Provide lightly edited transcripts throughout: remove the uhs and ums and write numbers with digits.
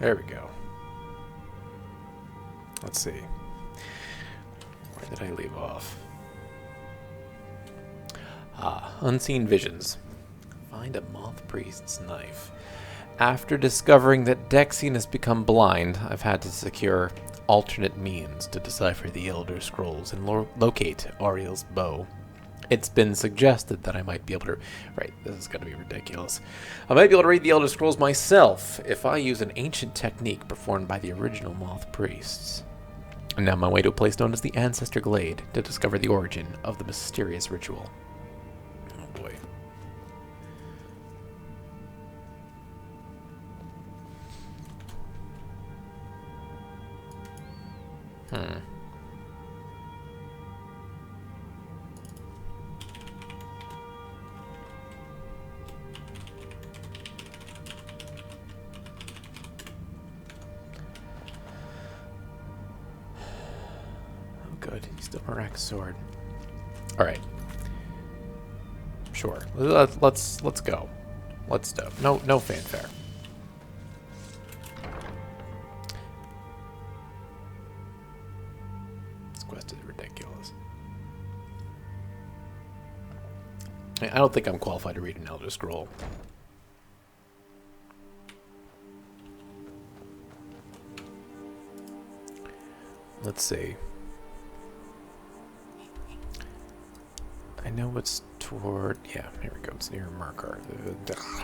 There we go. Let's see. Where did I leave off? Ah, unseen visions. Find a moth priest's knife. After discovering that Dexine has become blind, I've had to secure alternate means to decipher the Elder Scrolls and locate Ariel's bow. It's been suggested that I might be able to... Right, this is going to be ridiculous. I might be able to read the Elder Scrolls myself if I use an ancient technique performed by the original moth priests. I'm now on my way to a place known as the Ancestor Glade to discover the origin of the mysterious ritual. Oh boy. Good. He's still Marak's sword. All right. Sure. Let's go. Let's go. No fanfare. This quest is ridiculous. I don't think I'm qualified to read an Elder Scroll. Let's see. I know it's toward... Yeah, here we go. It's near Markar.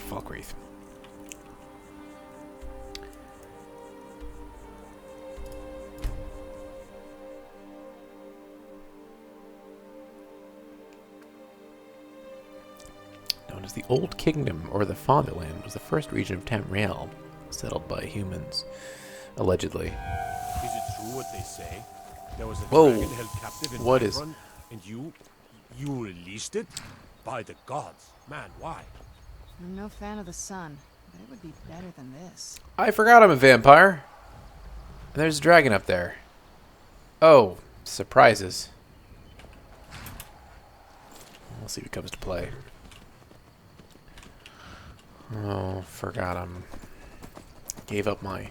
Falkreath. Known as the Old Kingdom, or the Fatherland, was the first region of Tamriel, settled by humans, allegedly. Is it true what they say? There was a Whoa. dragon held captive in What is... Whiterun, and you released it? By the gods. Man, why? I'm no fan of the sun, but it would be better than this. I forgot I'm a vampire. And there's a dragon up there. Oh, surprises. We'll see if it comes to play. Oh, forgot I'm... Gave up my...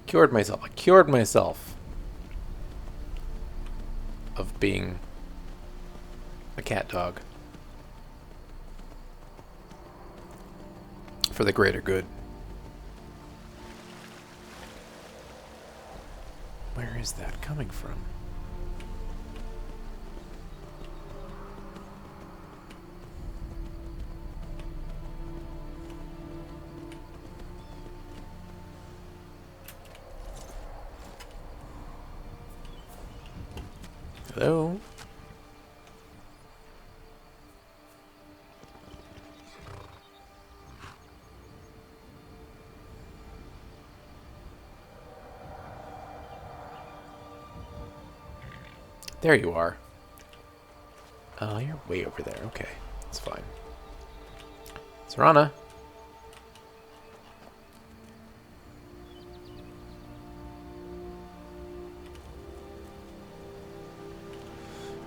Cured myself. I cured myself of being a cat dog. For the greater good. Where is that coming from? Hello? There you are. Oh, you're way over there. Okay, that's fine. Serana.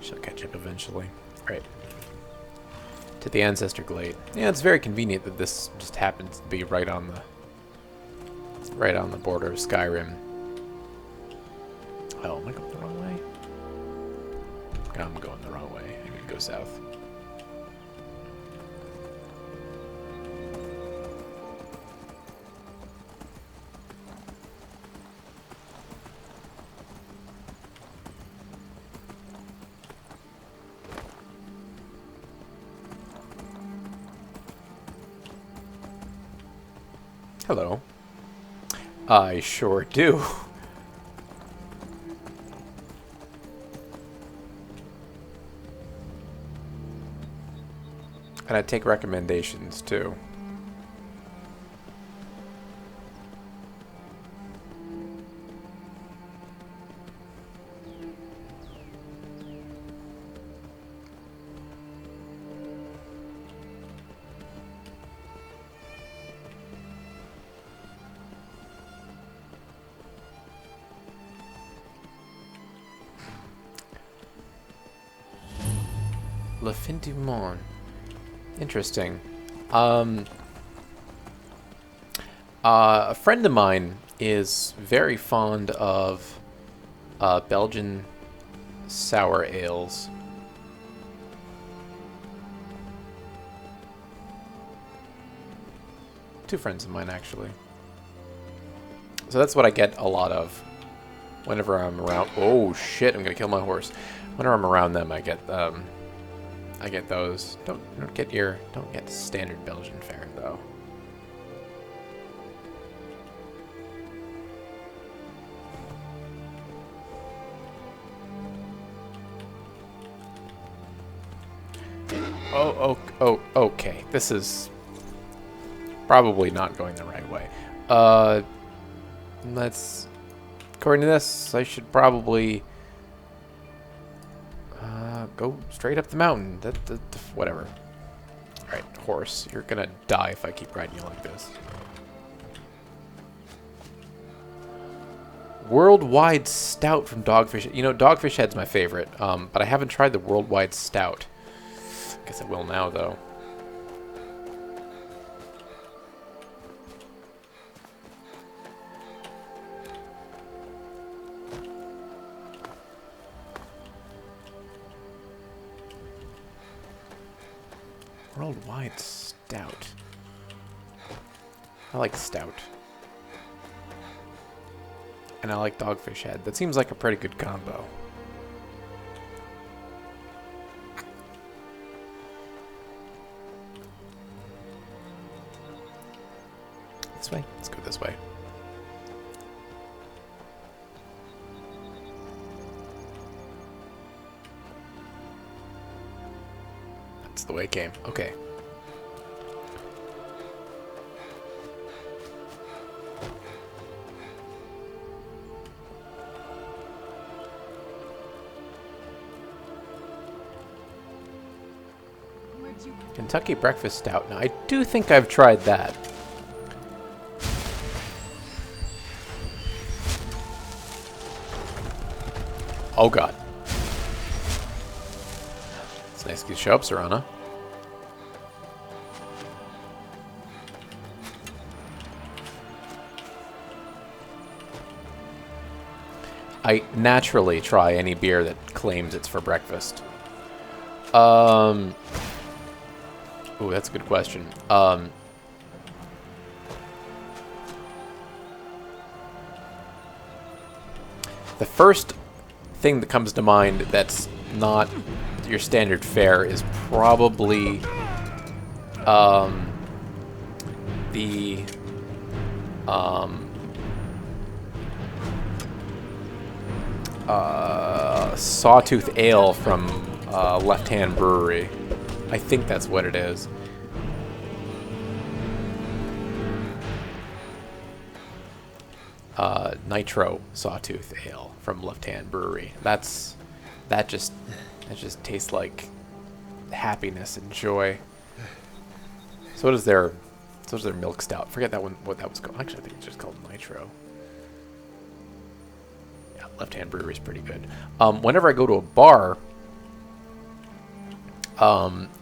She'll catch up eventually. Right. To the Ancestor Glade. Yeah, it's very convenient that this just happens to be right on the border of Skyrim. Oh, am I going the wrong way? I'm going the wrong way. I need to go south. Hello. I sure do. And I take recommendations too. Le Fin du Monde. Interesting. A friend of mine is very fond of Belgian sour ales. Two friends of mine, actually. So that's what I get a lot of whenever I'm around. Oh shit! I'm gonna kill my horse. Whenever I'm around them, I get those. Don't get standard Belgian fare though. Oh, okay. This is probably not going the right way. According to this, I should probably go straight up the mountain. Whatever. Alright, horse, you're gonna die if I keep riding you like this. Worldwide Stout from Dogfish. You know, Dogfish Head's my favorite, but I haven't tried the Worldwide Stout. Guess I will now, though. Worldwide Stout. I like Stout. And I like Dogfish Head. That seems like a pretty good combo. This way? Let's go this way. That's the way it came. Okay. Kentucky Breakfast Stout. Now, I do think I've tried that. Oh god. It's nice to show up, Serana. I naturally try any beer that claims it's for breakfast. Ooh, that's a good question. The first thing that comes to mind that's not your standard fare is probably the Sawtooth Ale from Left Hand Brewery. I think that's what it is. Nitro Sawtooth Ale from Left Hand Brewery. That just tastes like happiness and joy. So what is their milk stout? Forget that one. What that was called? Actually, I think it's just called Nitro. Yeah, Left Hand Brewery is pretty good. Whenever I go to a bar,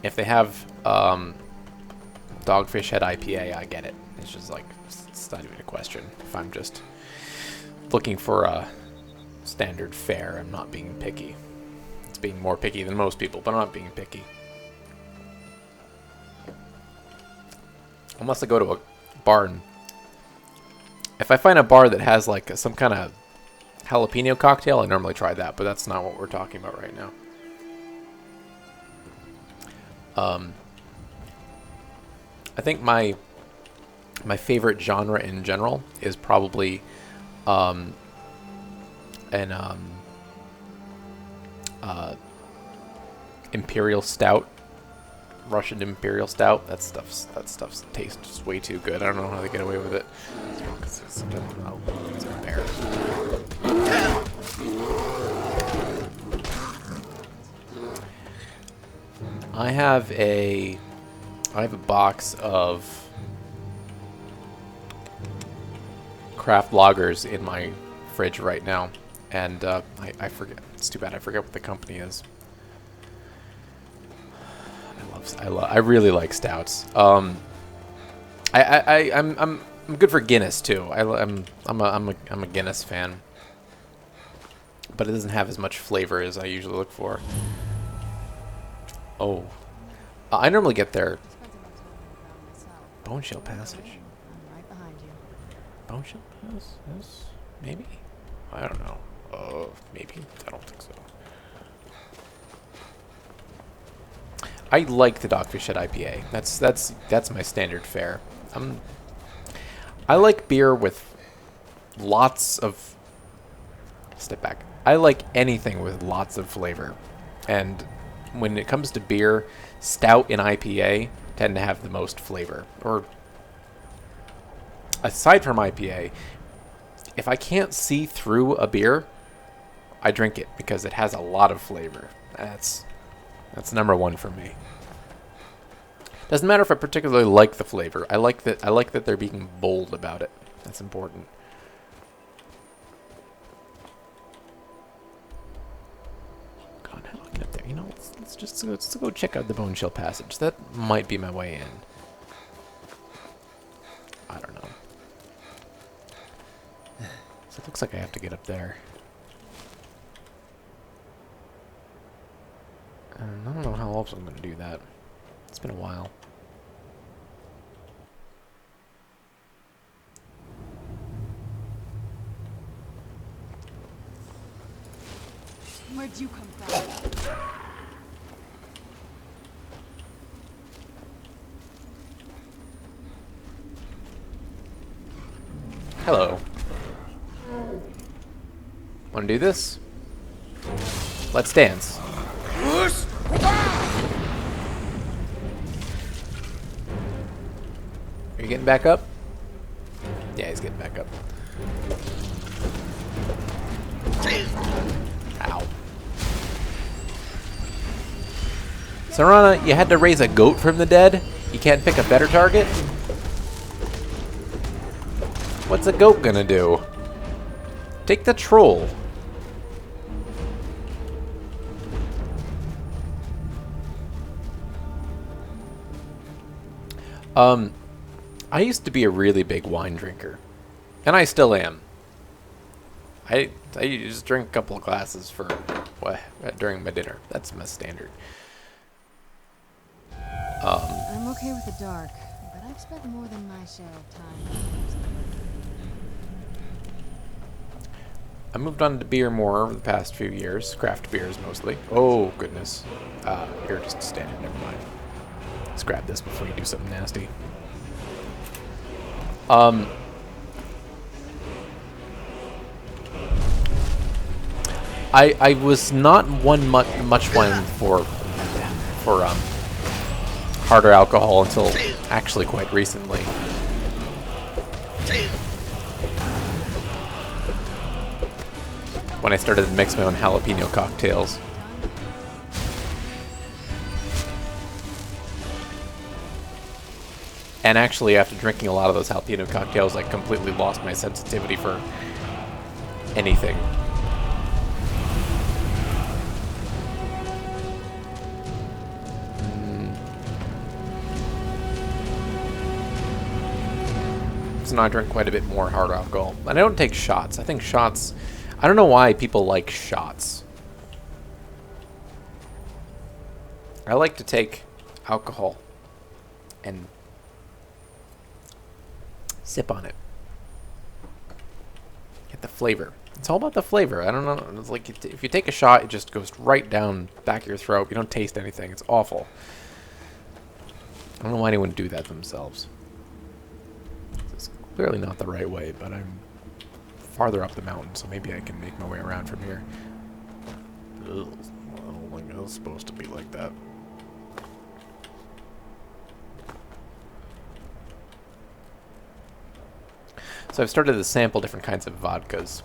if they have Dogfish Head IPA, I get it. It's just like, it's not even a question. If I'm just looking for a standard fare, I'm not being picky. It's being more picky than most people, but I'm not being picky. Unless I go to a bar and if I find a bar that has like some kind of jalapeno cocktail, I normally try that, but that's not what we're talking about right now. I think my favorite genre in general is probably Imperial Stout, Russian Imperial Stout. That stuff tastes way too good. I don't know how they get away with it. Sometimes are embarrassed. I have a box of craft lagers in my fridge right now, and I forget. It's too bad I forget what the company is. I love I really like stouts. I'm good for Guinness too. I'm a Guinness fan, but it doesn't have as much flavor as I usually look for. Oh, I normally get their Bone Shell Passage. I'm right behind you. Bone Shell Pass? Maybe? I don't know. Maybe. I don't think so. I like the Dogfish Head IPA. That's my standard fare. I like beer with lots of... Step back. I like anything with lots of flavor. And when it comes to beer, stout and IPA tend to have the most flavor. Or, aside from IPA, if I can't see through a beer, I drink it because it has a lot of flavor. That's number one for me. Doesn't matter if I particularly like the flavor. I like that they're being bold about it. That's important. God, how do I get up there? You know, let's go check out the Bone Shell Passage. That might be my way in. I don't know. So it looks like I have to get up there. I don't know how else I'm going to do that. It's been a while. Where'd you come from? Hello. Want to do this? Let's dance. Are you getting back up? Yeah, he's getting back up. Ow. Serana, you had to raise a goat from the dead? You can't pick a better target? What's a goat gonna do? Take the troll. I used to be a really big wine drinker. And I still am. I just drink a couple of glasses for during my dinner. That's my standard. I'm okay with the dark, but I've spent more than my share of time. I moved on to beer more over the past few years. Craft beers mostly. Oh, goodness. You're just standing. Never mind. Let's grab this before you do something nasty. I was not much one for harder alcohol until actually quite recently. When I started to mix my own jalapeno cocktails. And actually, after drinking a lot of those jalapeno cocktails, I completely lost my sensitivity for anything. So now I drink quite a bit more hard alcohol. And I don't take shots. I think shots... I don't know why people like shots. I like to take alcohol and sip on it. Get the flavor. It's all about the flavor. I don't know. It's like if you take a shot, it just goes right down back of your throat. You don't taste anything. It's awful. I don't know why anyone would do that themselves. It's clearly not the right way, but I'm farther up the mountain, so maybe I can make my way around from here. Ugh, I don't think it was supposed to be like that. So I've started to sample different kinds of vodkas.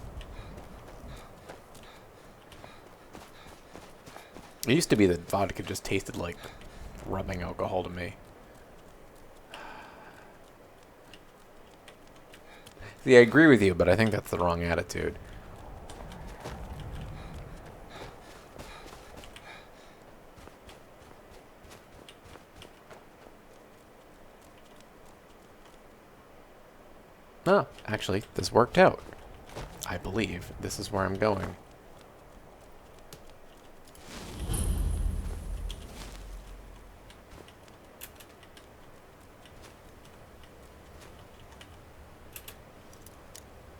It used to be that vodka just tasted like rubbing alcohol to me. See, I agree with you, but I think that's the wrong attitude. Oh, actually, this worked out. I believe this is where I'm going.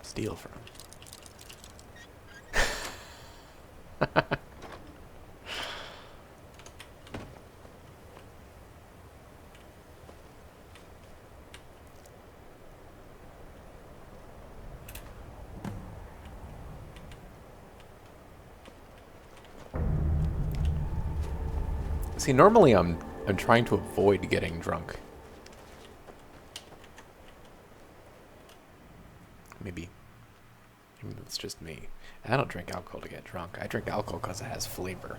Steal from. See, normally I'm trying to avoid getting drunk. Maybe it's just me. I don't drink alcohol to get drunk. I drink alcohol because it has flavor.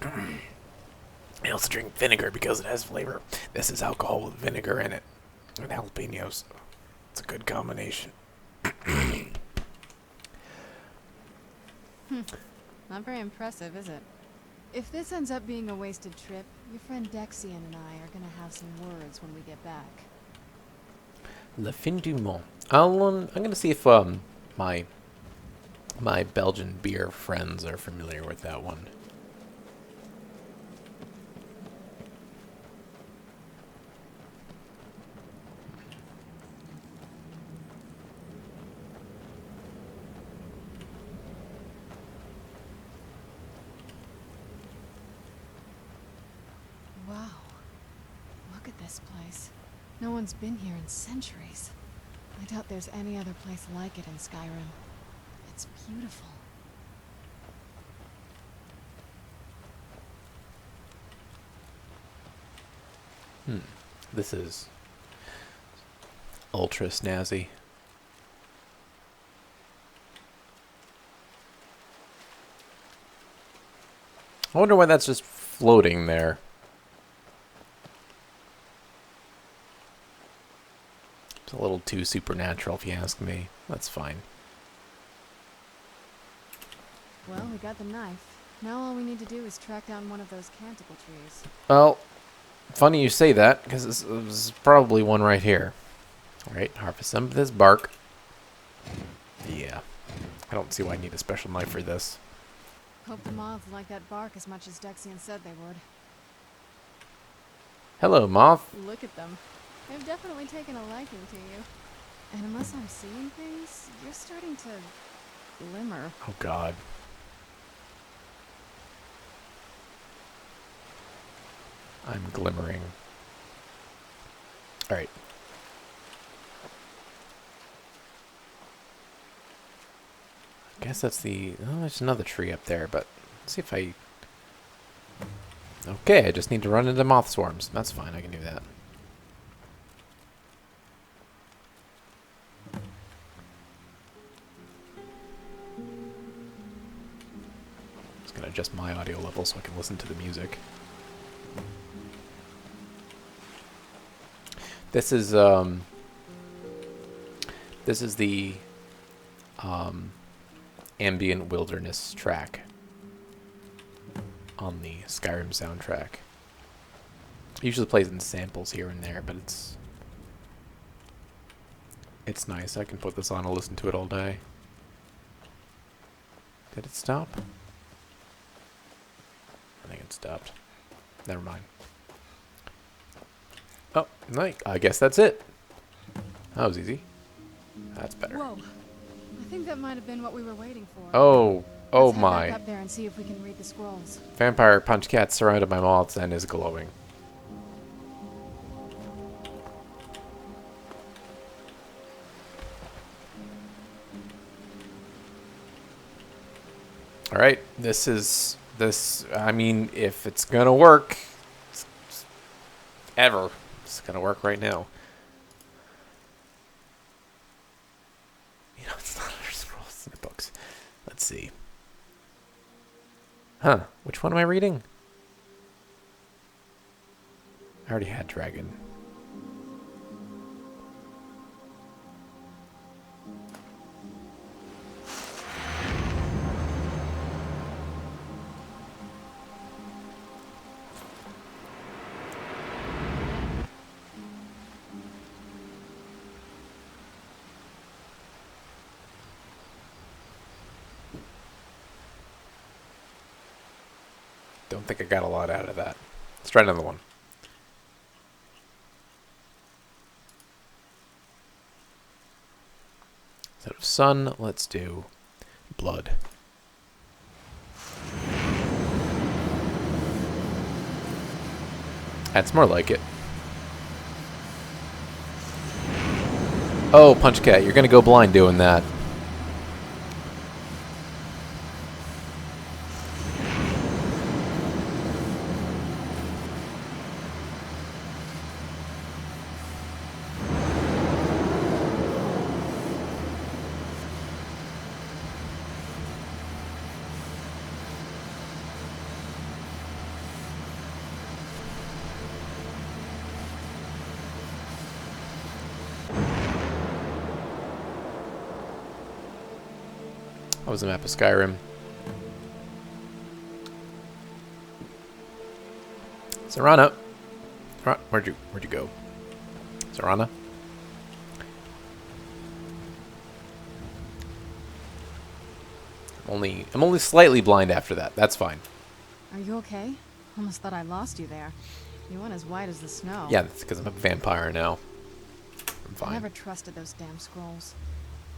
I also drink vinegar because it has flavor. This is alcohol with vinegar in it. And jalapenos. It's a good combination. Not very impressive, is it? If this ends up being a wasted trip, your friend Dexian and I are gonna have some words when we get back. Le fin du monde. I'm gonna see if my Belgian beer friends are familiar with that one. Wow. Look at this place. No one's been here in centuries. I doubt there's any other place like it in Skyrim. It's beautiful. This is ultra snazzy. I wonder why that's just floating there. It's a little too supernatural, if you ask me. That's fine. Well, we got the knife. Now all we need to do is track down one of those canticle trees. Well, funny you say that, because this is probably one right here. Alright, harvest some of this bark. Yeah. I don't see why I need a special knife for this. Hope the moths like that bark as much as Dexian said they would. Hello, moth. Look at them. They've definitely taken a liking to you. And unless I'm seeing things, you're starting to glimmer. Oh, God. I'm glimmering. Alright. I guess that's the... Oh, there's another tree up there, but... Let's see if I... Okay, I just need to run into moth swarms. That's fine, I can do that. Just gonna adjust my audio level so I can listen to the music. This is the ambient wilderness track on the Skyrim soundtrack. It usually plays in samples here and there, but it's nice. I can put this on and listen to it all day. Did it stop? I think it stopped. Never mind. Oh, no, I guess that's it. That was easy. That's better. Whoa. I think that might have been what we were waiting for. Oh Let's head my. back up there and see if we can read the scrolls. Vampire punch cat surrounded by moths and is glowing. Alright, I mean, if it's gonna work, it's gonna work right now. You know, it's not under scrolls in the books. Let's see. Huh, which one am I reading? I already had dragon. don't think I got a lot out of that. Let's try another one. Instead of sun, let's do blood. That's more like it. Oh, Punch Cat, you're gonna go blind doing that. That was a map of Skyrim. Serana. Where'd you go? Serana? I'm only slightly blind after that. That's fine. Are you okay? Almost thought I lost you there. You went as white as the snow. Yeah, that's because I'm a vampire now. I'm I fine. never trusted those damn scrolls.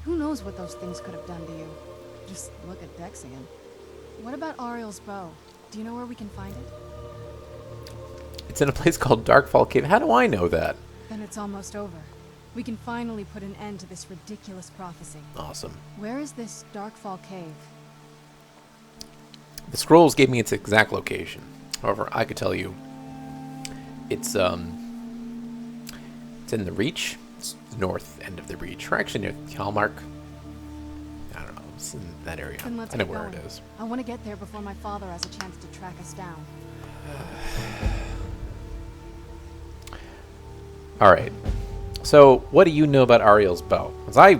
Who knows what those things could have done to you? Just look at Dexian. What about Ariel's bow? Do you know where we can find it? It's in a place called Darkfall Cave. How do I know that? Then it's almost over. We can finally put an end to this ridiculous prophecy. Awesome. Where is this Darkfall Cave? The scrolls gave me its exact location. However, I could tell you, it's in the Reach. It's the north end of the Reach, or actually near Hallmark. I don't know. It's in that area. Then let's I know get where going. it is. I want to get there before my father has a chance to track us down. All right. So, what do you know about Ariel's bow? Because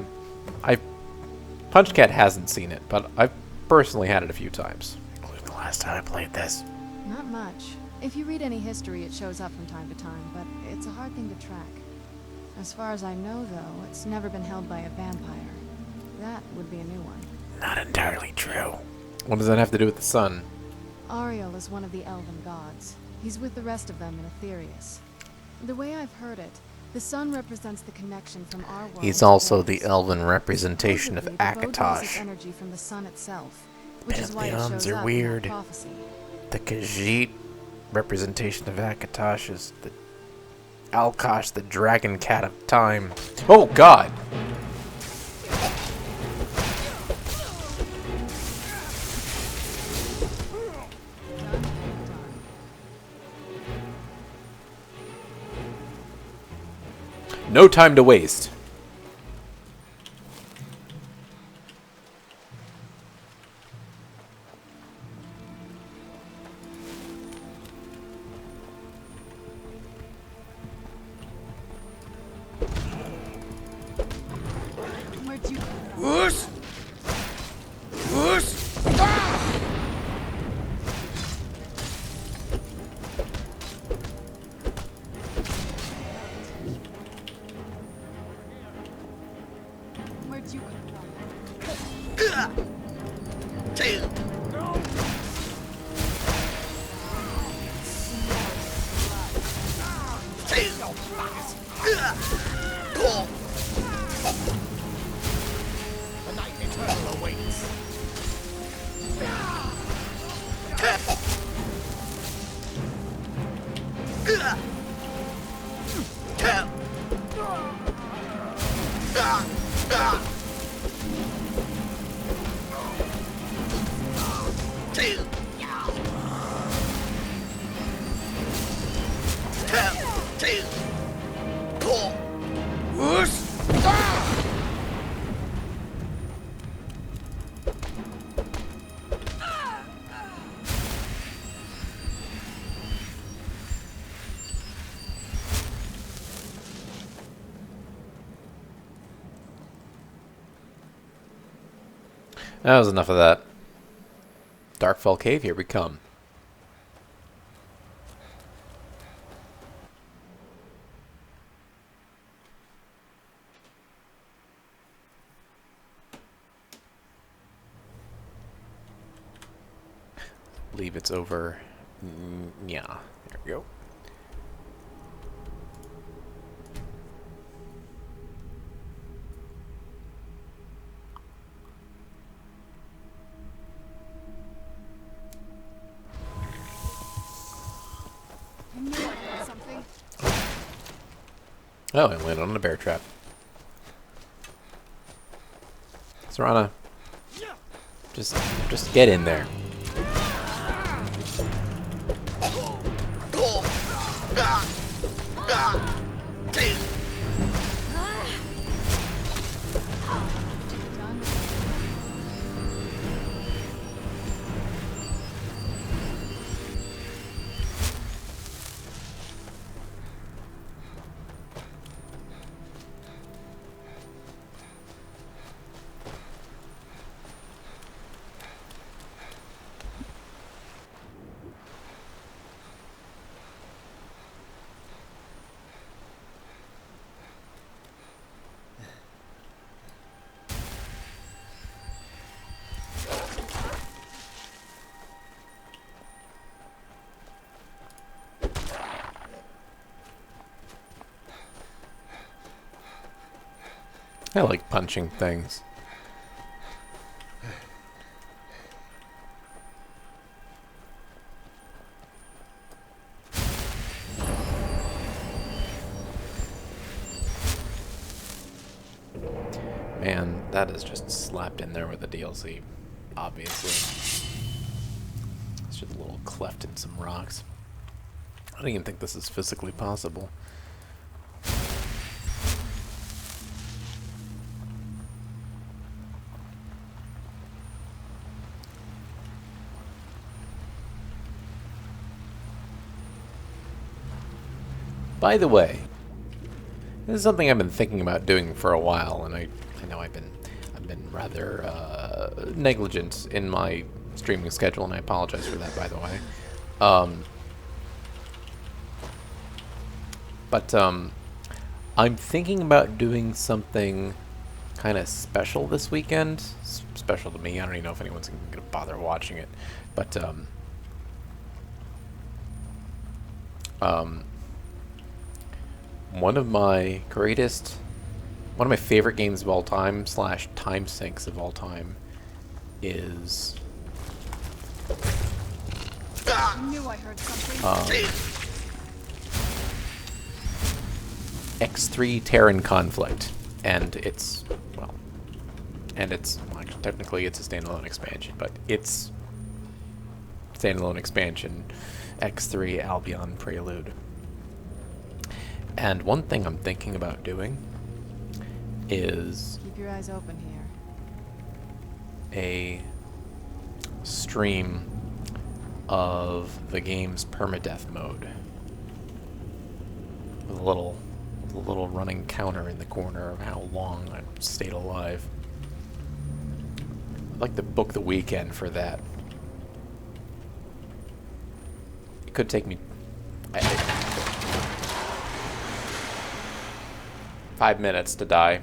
Punch Cat hasn't seen it, but I've personally had it a few times. Including the last time I played this. Not much. If you read any history, it shows up from time to time, but it's a hard thing to track. As far as I know, though, it's never been held by a vampire. That would be a new one. Not entirely true. What does that have to do with the sun? Ariel is one of the elven gods. He's with the rest of them in Aetherius. The way I've heard it, the sun represents the connection from our world. He's to also theirs. the elven representation of Supposedly, the bow draws its Akatosh. energy from the sun itself, which is why it shows Pantheons are up weird. in that prophecy. The Khajiit representation of Akatosh is the Alkosh, the dragon cat of time. Oh god! No time to waste. Where'd you come from? Whoosh! Whoosh! Where'd you come from? The night eternal awaits. That was enough of that. Darkfall Cave, here we come. I believe it's over Yeah. There we go. I knew I heard something. Oh, I landed on a bear trap. Serana, just get in there. Done. I like punching things. Man, that is just slapped in there with the DLC, obviously. It's just a little cleft in some rocks. I don't even think this is physically possible. By the way, this is something I've been thinking about doing for a while, and I know I've been rather negligent in my streaming schedule, and I apologize for that, by the way. But I'm thinking about doing something kind of special this weekend. Special to me. I don't even know if anyone's going to bother watching it, but one of my favorite games of all time / time sinks of all time is I knew I heard something. X3 Terran Conflict, and it's technically it's a standalone expansion, but it's standalone expansion X3 Albion Prelude. And one thing I'm thinking about doing is Keep your eyes open here. a stream of the game's permadeath mode with a little running counter in the corner of how long I've stayed alive. I'd like to book the weekend for that. It could take me 5 minutes to die.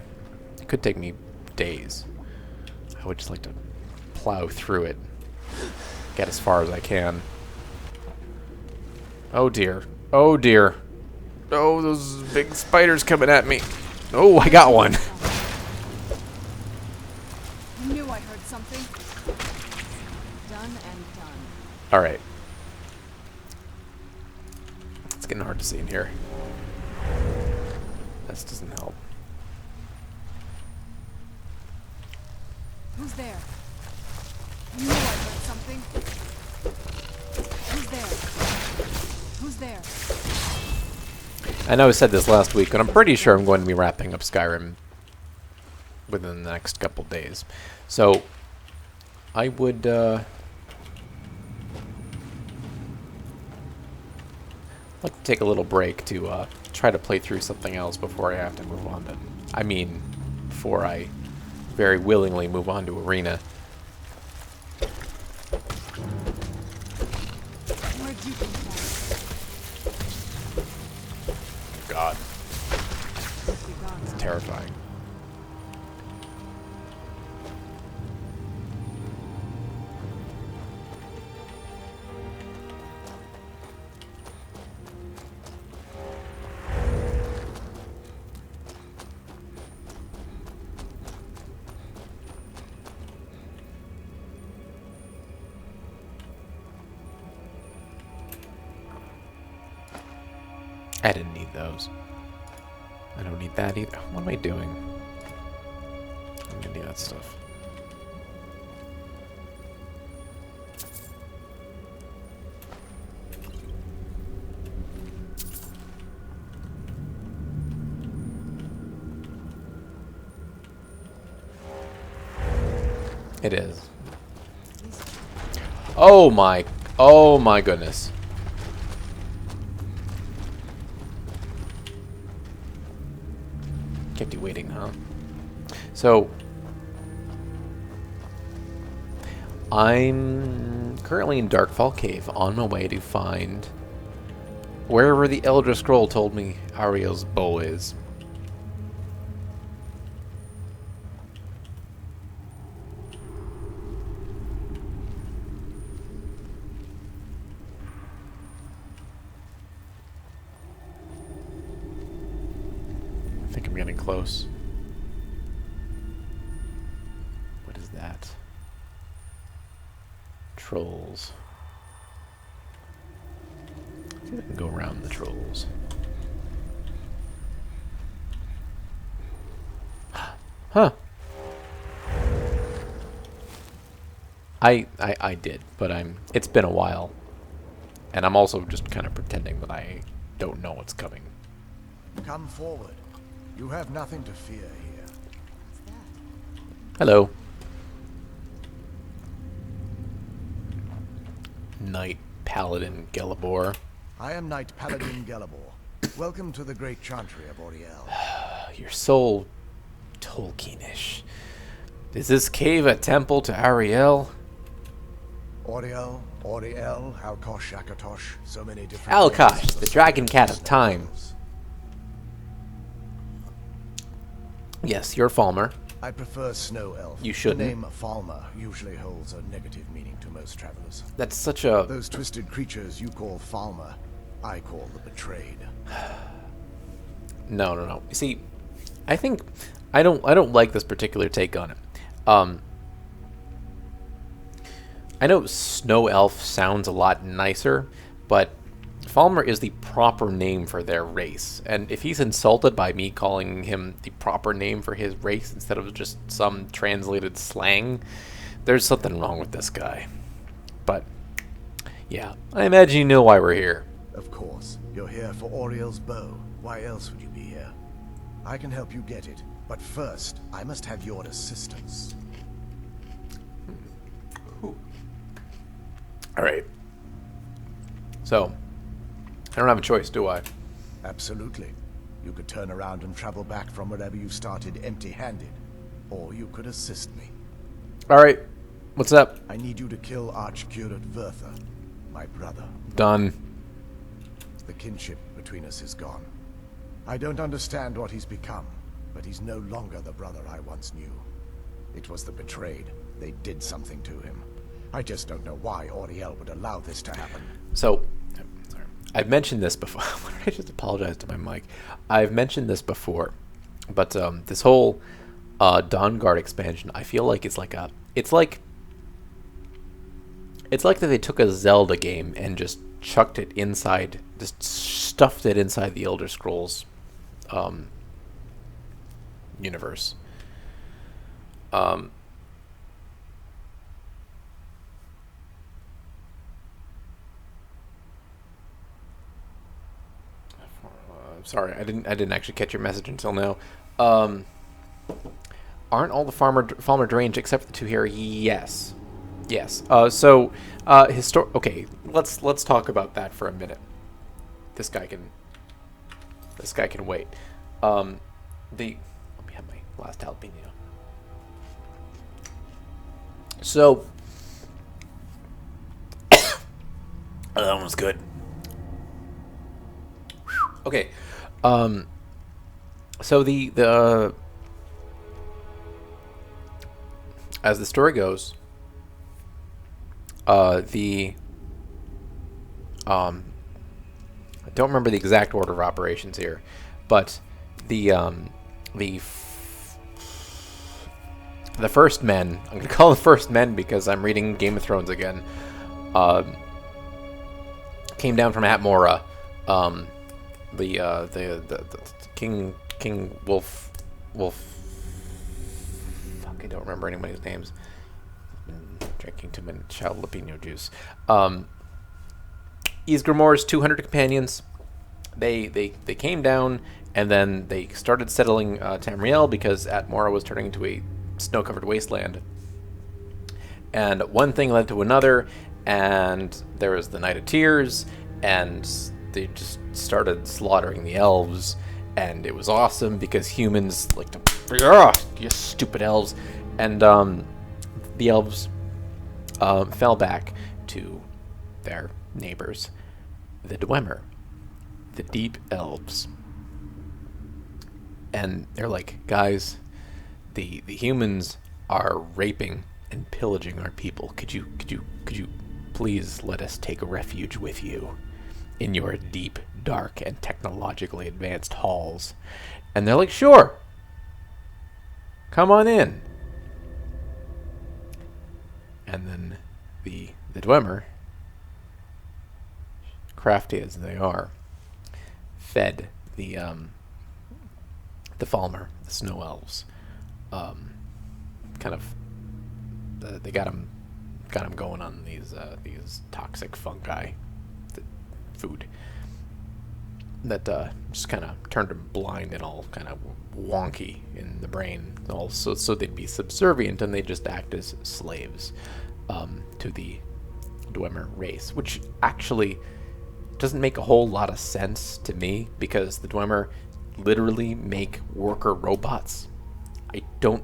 It could take me days. I would just like to plow through it, get as far as I can. Oh dear. Oh dear. Oh, those big spiders coming at me. Oh, I got one. I knew I heard something. Done and done. Alright. It's getting hard to see in here. This doesn't help. Who's there? I knew I heard something. Who's there? Who's there? I know I said this last week, but I'm pretty sure I'm going to be wrapping up Skyrim within the next couple days. So, I would, like to take a little break to, try to play through something else before I have to move on to... before I very willingly move on to Arena. Where'd you come from? God, Must be gone. it's terrifying. I didn't need those. I don't need that either. What am I doing? I'm gonna need that stuff. It is. Oh my goodness. Kept you waiting, huh? So, I'm currently in Darkfall Cave on my way to find wherever the Elder Scroll told me Ariel's bow is. I think I'm getting close. What is that? Trolls. I think I can go around the trolls. Huh. I did, but it's been a while. And I'm also just kind of pretending that I don't know what's coming. Come forward. You have nothing to fear here. What's that? Hello. Knight Paladin Gelibor. I am Knight Paladin Gelibor. Welcome to the great chantry of Auriel. You're so Tolkienish. Is this cave a temple to Ariel? Auriel, Alkosh, Akatosh, so many different Alkosh, names. the dragon cat of time. Yes, you're Falmer. I prefer Snow Elf. You shouldn't. The name Falmer usually holds a negative meaning to most travelers. That's such a... Those twisted creatures you call Falmer, I call the betrayed. No. You see, I think I don't like this particular take on it. I know Snow Elf sounds a lot nicer, but Falmer is the proper name for their race. And if he's insulted by me calling him the proper name for his race instead of just some translated slang, there's something wrong with this guy. But yeah, I imagine you know why we're here. Of course, you're here for Auriel's bow. Why else would you be here? I can help you get it, but first, I must have your assistance. Alright. So, I don't have a choice, do I? Absolutely. You could turn around and travel back from wherever you started empty-handed. Or you could assist me. Alright. What's up? I need you to kill Archcurate Vertha, my brother. Done. The kinship between us is gone. I don't understand what he's become, but he's no longer the brother I once knew. It was the betrayed. They did something to him. I just don't know why Auriel would allow this to happen. So, sorry. I've mentioned this before. Why did I just apologize to my mic? I've mentioned this before, but this whole Dawnguard expansion, I feel like it's like that they took a Zelda game and just chucked it inside, just stuffed it inside the Elder Scrolls universe. Sorry, I didn't actually catch your message until now. Aren't all the Falmer deranged except for the two here? Yes. Okay, let's talk about that for a minute. This guy can wait. Let me have my last jalapeno. So that one was good. Okay. So the as the story goes, I don't remember the exact order of operations here, but the first men, I'm gonna call them first men because I'm reading Game of Thrones again, came down from Atmora, the King Wolf. Fuck, I don't remember anybody's names. Been drinking too many jalapeno juice. Ysgrimmor's 200 companions. They came down, and then they started settling Tamriel because Atmora was turning into a snow-covered wasteland. And one thing led to another, and there was the Night of Tears, and they just started slaughtering the elves, and it was awesome because humans like to, you stupid elves, and the elves fell back to their neighbors, the Dwemer, the Deep Elves. And they're like, guys, the humans are raping and pillaging our people. Could you please let us take refuge with you in your deep, dark, and technologically advanced halls? And they're like, sure, come on in. And then the Dwemer, crafty as they are, fed the Falmer, the snow elves. They got him going on these toxic fungi, food that just kind of turned them blind and all kind of wonky in the brain. Also, so they'd be subservient and they'd just act as slaves to the Dwemer race, which actually doesn't make a whole lot of sense to me because the Dwemer literally make worker robots. I don't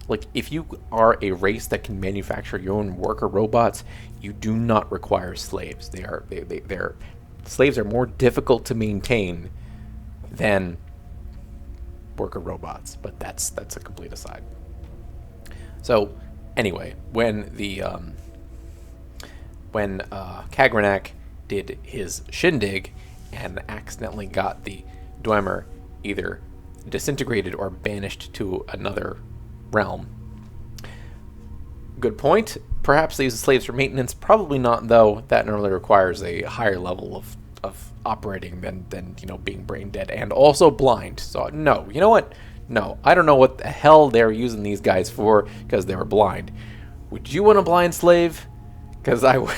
like, if you are a race that can manufacture your own worker robots, you do not require slaves. They're slaves are more difficult to maintain than worker robots, but that's a complete aside. So anyway, when Kagranak did his shindig and accidentally got the Dwemer either disintegrated or banished to another realm. Good point. Perhaps they use the slaves for maintenance. Probably not, though. That normally requires a higher level of operating than being brain dead and also blind. So no, you know what? No, I don't know what the hell they're using these guys for because they were blind. Would you want a blind slave? Because I would.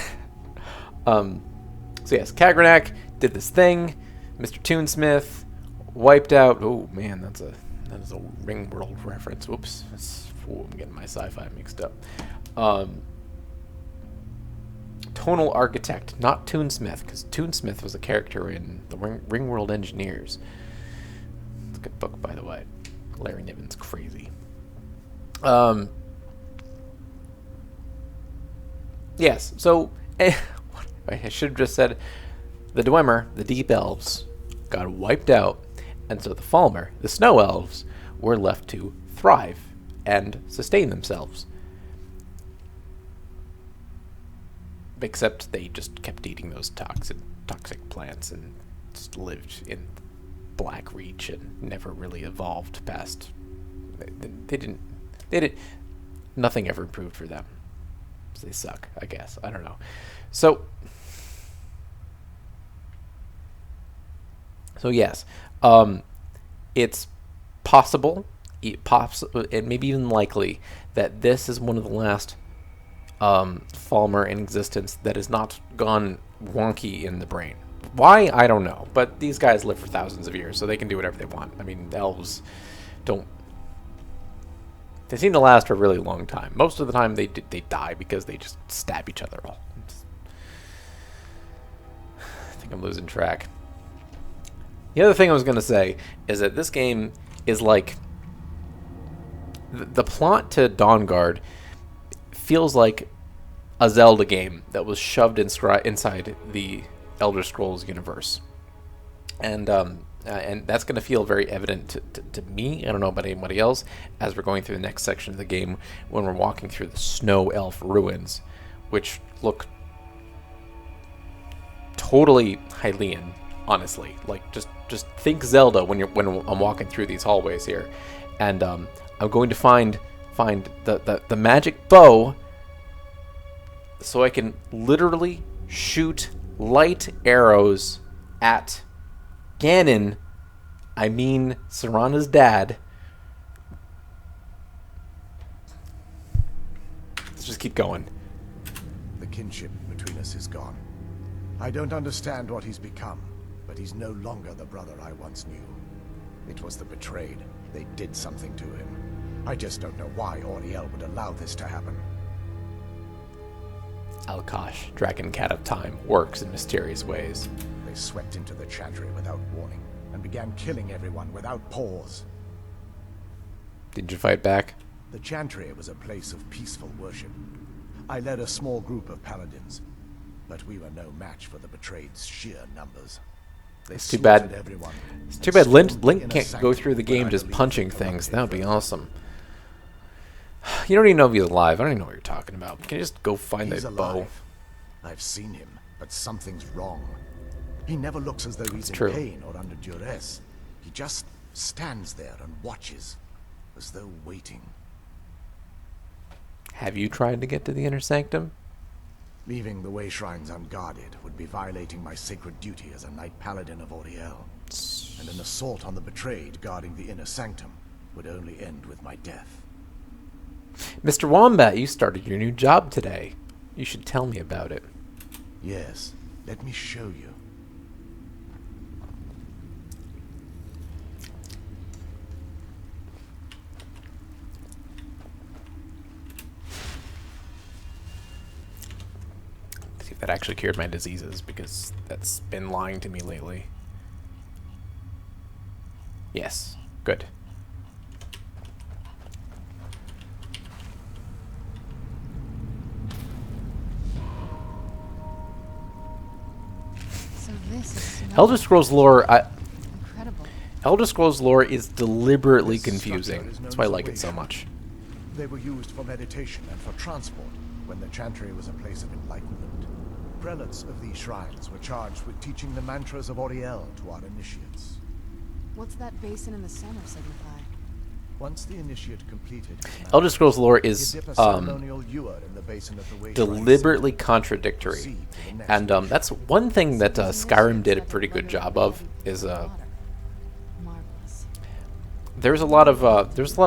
So yes, Kagranak did this thing. Mr. Toonsmith wiped out. Oh man, that is a Ringworld reference. Whoops, I'm getting my sci-fi mixed up. Tonal Architect, not Toonsmith, because Toonsmith was a character in the Ringworld Engineers. It's a good book, by the way. Larry Niven's crazy. Yes, so I should have just said the Dwemer, the Deep Elves, got wiped out, and so the Falmer, the Snow Elves, were left to thrive and sustain themselves. Except they just kept eating those toxic plants and just lived in Black Reach and never really evolved past. They didn't. Nothing ever improved for them. So they suck, I guess. I don't know. So yes, it's possible, and maybe even likely, that this is one of the last Falmer in existence that has not gone wonky in the brain. Why? I don't know. But these guys live for thousands of years, so they can do whatever they want. I mean, elves don't. They seem to last for a really long time. Most of the time, they die because they just stab each other all. I think I'm losing track. The other thing I was going to say is that this game is like... The plot to Dawnguard feels like a Zelda game that was shoved inside the Elder Scrolls universe. And that's going to feel very evident to me. I don't know about anybody else as we're going through the next section of the game when we're walking through the Snow Elf ruins, which look totally Hylian, honestly. Like, just think Zelda when I'm walking through these hallways here. And I'm going to find the magic bow so I can literally shoot light arrows at Ganon, I mean Serana's dad. Let's just keep going. The kinship between us is gone. I don't understand what he's become, but he's no longer the brother I once knew. It was the betrayed. They did something to him. I just don't know why Auriel would allow this to happen. Alkosh, Dragon Cat of Time, works in mysterious ways. They swept into the Chantry without warning, and began killing everyone without pause. Did you fight back? The Chantry was a place of peaceful worship. I led a small group of paladins, but we were no match for the betrayed's sheer numbers. They It's too bad. slaughtered everyone. It's too bad Link can't go through the game just punching things. That would be awesome. You don't even know if he's alive. I don't even know what you're talking about. Can you just go find He's that bow? alive. I've seen him, but something's wrong. He never looks as though he's in true. pain or under duress. He just stands there and watches, as though waiting. Have you tried to get to the inner sanctum? Leaving the way shrines unguarded would be violating my sacred duty as a knight paladin of Auriel. And an assault on the betrayed guarding the inner sanctum would only end with my death. Mr. Wombat, you started your new job today. You should tell me about it. Yes, let me show you. See if that actually cured my diseases, because that's been lying to me lately. Yes, good. So this is Elder Scrolls lore, incredible. Elder Scrolls lore is deliberately This structure confusing. is known That's why I as a like it so way much. They were used for meditation and for transport when the Chantry was a place of enlightenment. Prelates of these shrines were charged with teaching the mantras of Auriel to our initiates. What's that basin in the center signify? Once the initiate completed, Elder Scrolls lore you is dip a ceremonial ewer in the basin of the way shrine deliberately center. contradictory. Proceed to the next And initiate. that's one thing that Those Skyrim initiates did a had pretty to good regularly job of, be is water. Marvelous. there's a lot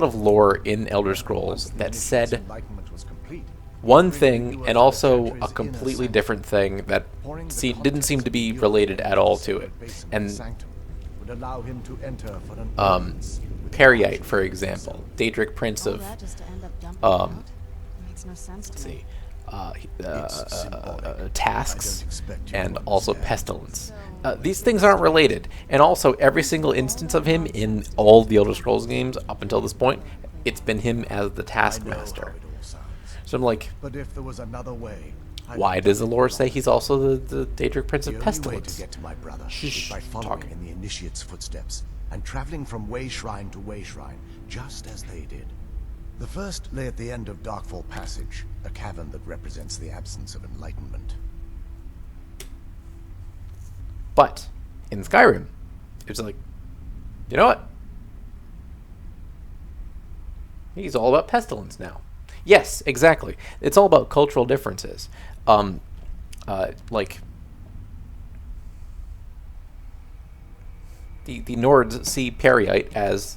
of lore in Elder Scrolls that said Enlightenment was complete. one thing and also a completely different thing that didn't seem to be related at all to it. And would allow him to enter for an Periite, for example, Daedric Prince All of that just to end up dumping it out? Makes no sense to me. tasks and also pestilence. These things aren't related, and also every single instance of him in all the Elder Scrolls games up until this point, it's been him as the taskmaster. So I'm like, But if there was another way, why does the lore say he's also the Daedric Prince the of only way to Pestilence? get to my brother Shh, is by following talking. in the initiate's footsteps and traveling from way shrine to way shrine, just as they did. The first lay at the end of Darkfall Passage, a cavern that represents the absence of enlightenment. But in Skyrim, it's like, you know what? He's all about pestilence now. Yes, exactly. It's all about cultural differences. Like the Nords see Periite as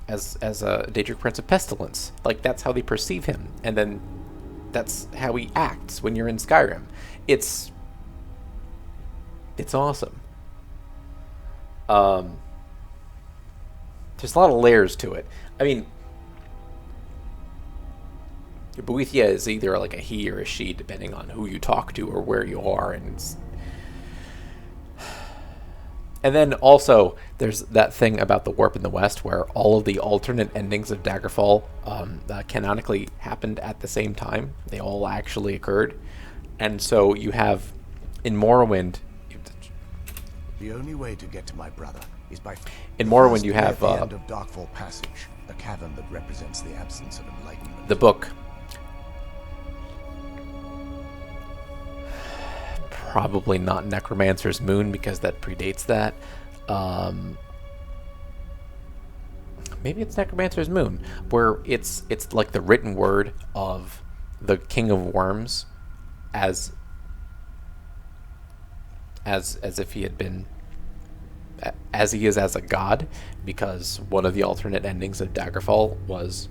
a Daedric Prince of Pestilence. Like that's how they perceive him, and then that's how he acts when you're in Skyrim. It's awesome. There's a lot of layers to it. I mean, Boethia is either like a he or a she, depending on who you talk to or where you are, and then also there's that thing about the Warp in the West where all of the alternate endings of Daggerfall canonically happened at the same time. They all actually occurred, and so you have in Morrowind. The only way to get to my brother is by... In The Morrowind first you lay have at the end of Darkfall Passage, a cavern that represents the absence of enlightenment. the book. Probably not Necromancer's Moon because that predates that. Maybe it's Necromancer's Moon, where it's like the written word of the King of Worms, as if he had been as he is as a god, because one of the alternate endings of Daggerfall was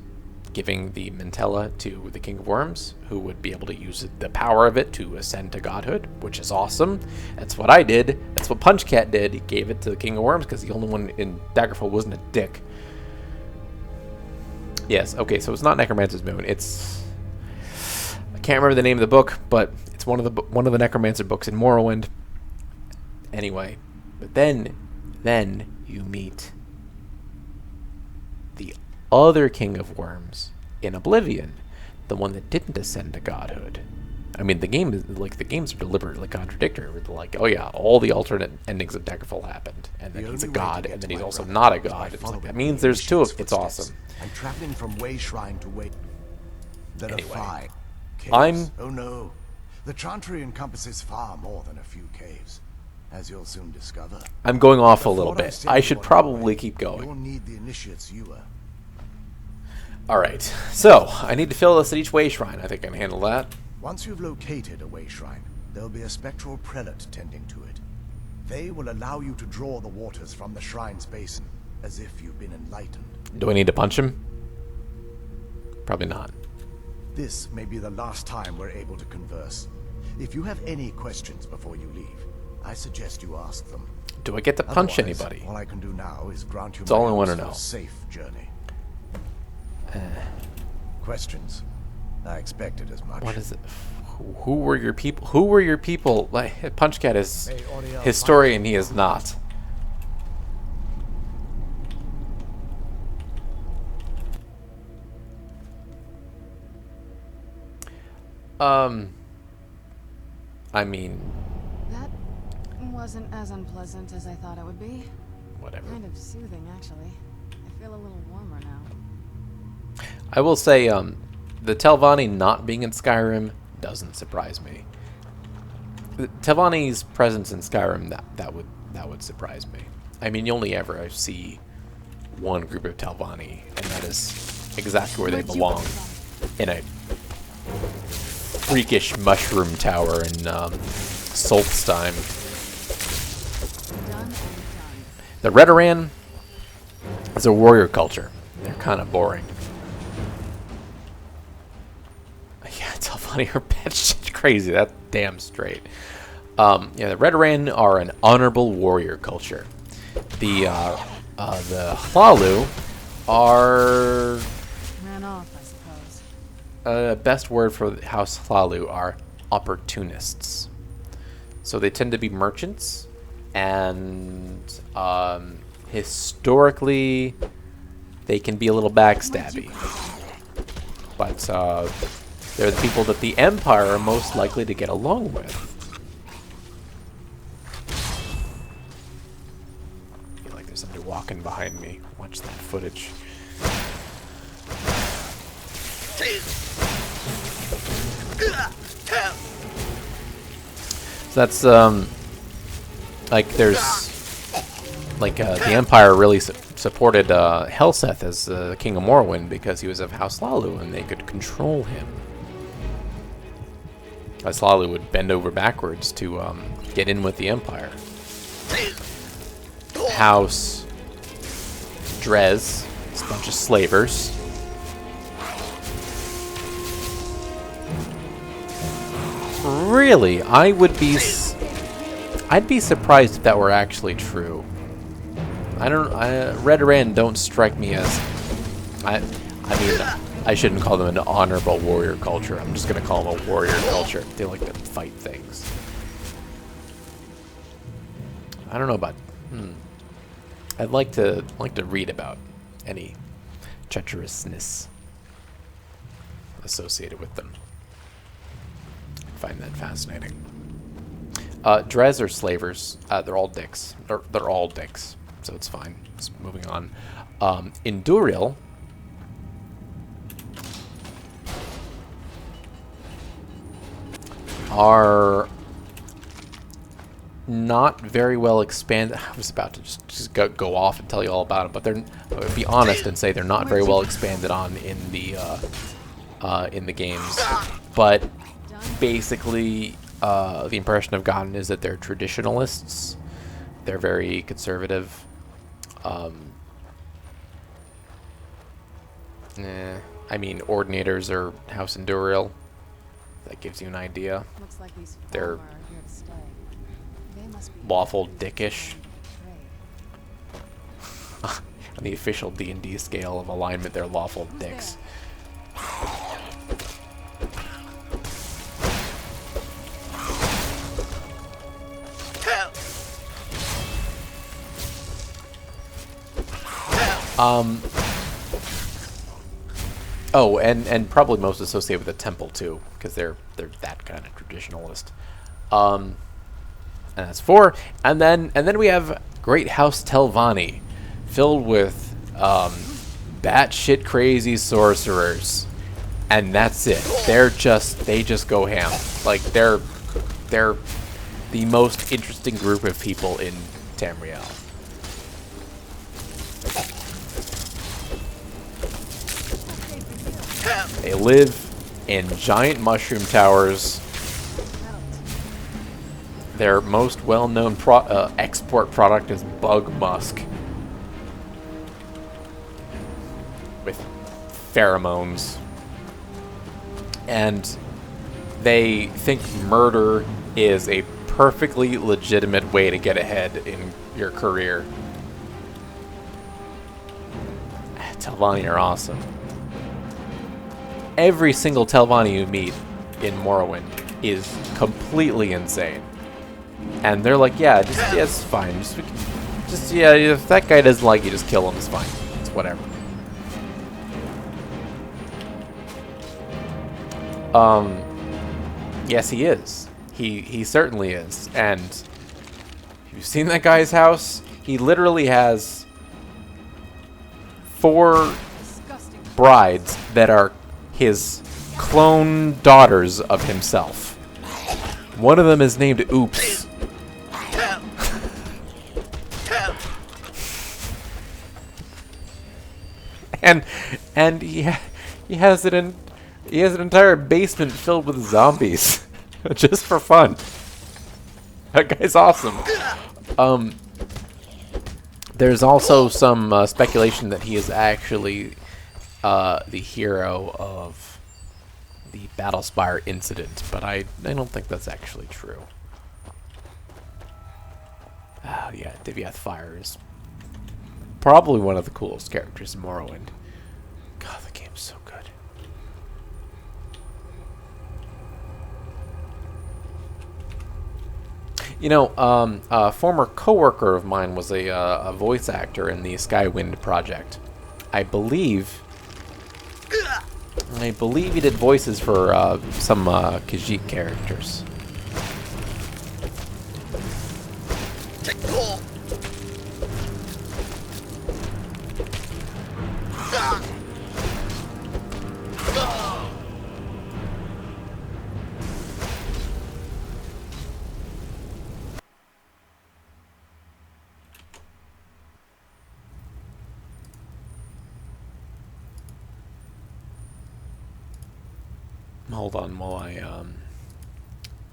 giving the Mantella to the King of Worms, who would be able to use the power of it to ascend to godhood, which is awesome. That's what I did. That's what Punchcat did. He gave it to the King of Worms because the only one in Daggerfall wasn't a dick. Yes, okay, so it's not Necromancer's Moon. It's... I can't remember the name of the book, but it's one of the Necromancer books in Morrowind. Anyway, but then you meet the other King of Worms in Oblivion, the one that didn't ascend to godhood. I mean, the games are deliberately contradictory. With like, oh yeah, all the alternate endings of Daggerfall happened, and then he's a god, and then he's also not a god. It's like, that means there's two of. It's awesome. I'm traveling from Way Shrine to Way. There are 5 caves. Oh no, the Chantry encompasses far more than a few caves, as you'll soon discover. I'm going off a little bit. I should probably keep going. You'll need the initiate's ewer. Alright, so I need to fill this at each way shrine. I think I can handle that. Once you've located a way shrine, there'll be a spectral prelate tending to it. They will allow you to draw the waters from the shrine's basin, as if you've been enlightened. Do I need to punch him? Probably not. This may be the last time we're able to converse. If you have any questions before you leave, I suggest you ask them. Do I get to punch Otherwise, anybody? All I can do now is grant you That's all I want to a know. safe journey. Questions? I expected as much. What is it? Who were your people? Who were your people? Like, Punchcat is historian. He is not. I mean, That wasn't as unpleasant as I thought it would be. whatever. Kind of soothing, actually. I feel a little warmer now. I will say, the Telvanni not being in Skyrim doesn't surprise me. Telvanni's presence in Skyrim, that would surprise me. I mean, you only ever see one group of Telvanni, and that is exactly where they belong, in a freakish mushroom tower in Solstheim. Done and done. The Redoran is a warrior culture. They're kind of boring. Yeah, Telvanni are batshit crazy. That's damn straight. Yeah, the Redoran are an honorable warrior culture. The Hlalu are... Ran off, I suppose. best word for House Hlalu are opportunists. So they tend to be merchants, and historically they can be a little backstabby. But they're the people that the Empire are most likely to get along with. I feel like there's somebody walking behind me. Watch that footage. So that's like there's like the Empire really supported Helseth as the King of Morrowind because he was of House Hlalu and they could control him. House Hlalu would bend over backwards to get in with the Empire. House Drez, it's a bunch of slavers. Really, I'd be surprised if that were actually true. Redoran don't strike me as, I mean, I shouldn't call them an honorable warrior culture. I'm just gonna call them a warrior culture. They like to fight things. I don't know about, I'd like to read about any treacherousness associated with them. I find that fascinating. Drez are slavers. They're all dicks. They're all dicks, so it's fine. Just moving on. Induril are not very well expanded. I was about to just go off and tell you all about them, but I would be honest and say they're not very well expanded on in the games. But basically, the impression I've gotten is that they're traditionalists, They're very conservative. I mean, Ordinators are House Endurial. That gives you an idea. Looks like these They're Falmer are here to stay. They must be lawful very dickish. afraid. On the official D&D scale of alignment, they're lawful Who's dicks. Oh, and probably most associated with the temple too, because they're that kind of traditionalist. And that's 4. And then we have Great House Telvanni, filled with batshit crazy sorcerers, and that's it. They just go ham. Like they're the most interesting group of people in Tamriel. They live in giant mushroom towers. Their most well-known export product is bug musk, with pheromones. And they think murder is a perfectly legitimate way to get ahead in your career. Telvanni are awesome. Every single Telvanni you meet in Morrowind is completely insane. And they're like, yeah, it's fine. Just yeah, if that guy doesn't like you, just kill him. It's fine. It's whatever. Yes, he is. He certainly is. And have you seen that guy's house? He literally has 4 brides that are his clone daughters of himself. One of them is named Oops. and he has an entire basement filled with zombies, just for fun. That guy's awesome. There's also some speculation that he is actually the hero of the Battlespire incident, but I don't think that's actually true. Yeah, Diviath Fire is probably one of the coolest characters in Morrowind. God, the game's so good. You know, a former coworker of mine was a voice actor in the Skywind project. I believe he did voices for some Khajiit characters. Hold on while I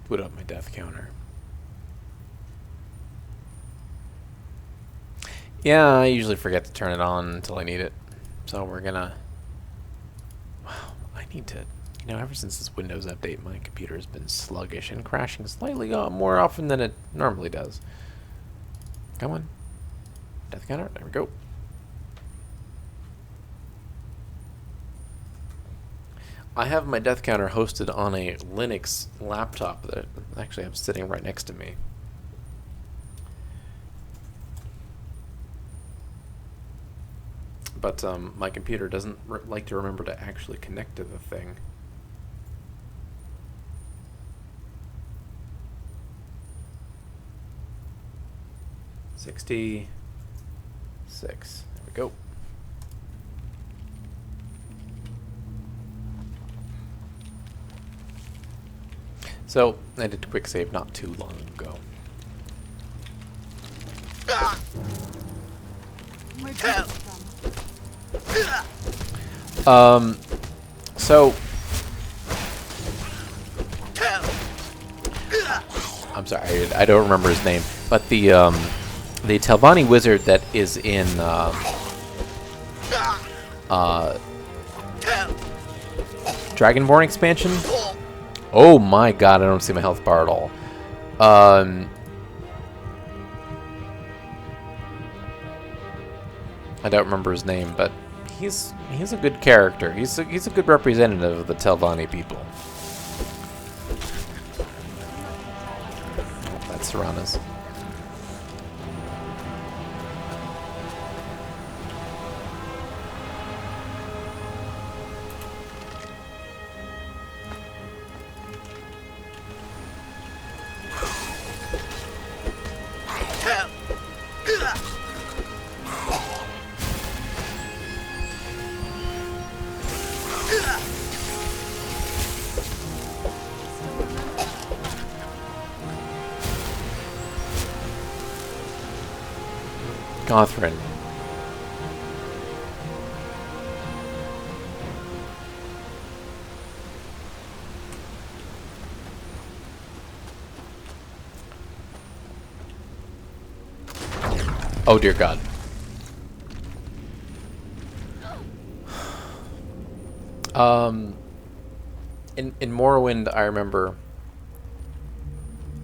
put up my death counter. Yeah, I usually forget to turn it on until I need it. So we're gonna... Wow, I need to... You know, ever since this Windows update, my computer has been sluggish and crashing slightly more often than it normally does. Come on. Death counter, there we go. I have my death counter hosted on a Linux laptop that actually I'm sitting right next to me. But my computer doesn't like to remember to actually connect to the thing. $66. There we go. So, I did a quick save not too long ago. Where'd you get from? So... I'm sorry, I don't remember his name, but the the Telvanni wizard that is in Dragonborn expansion. Oh my god, I don't see my health bar at all. I don't remember his name, but he's a good character. He's a good representative of the Telvanni people. Oh, that's Serana's. Gothrin. Oh dear God. In Morrowind, I remember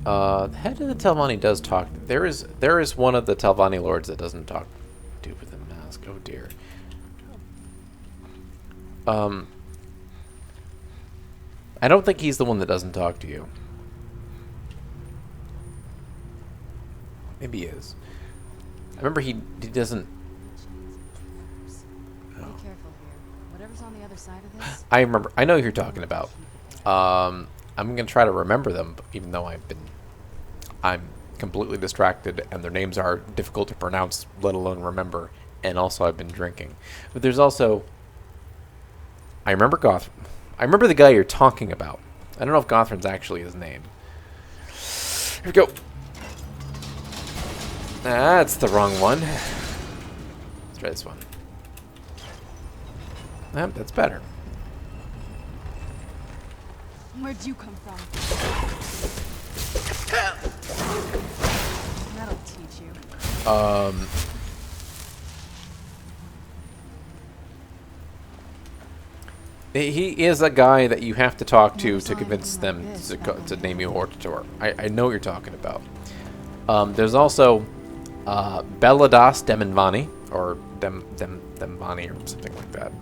the head of the Telvanni does talk. There is one of the Telvanni lords that doesn't talk to with a mask. Oh dear. I don't think he's the one that doesn't talk to you. Maybe he is. I remember he doesn't. Be careful here. Whatever's on the other side of this. I remember. I know who you're talking about. I'm gonna try to remember them, even though I'm completely distracted, and their names are difficult to pronounce, let alone remember. And also, I've been drinking. But there's also. I remember I remember the guy you're talking about. I don't know if Gothrin's actually his name. Here we go. That's the wrong one. Let's try this one. That's better. Where'd you come from? That'll teach you. He is a guy that you have to talk to convince them to name you Hortator. I know what you're talking about. There's also Beladas Demenvani, or Demvani, or something like that.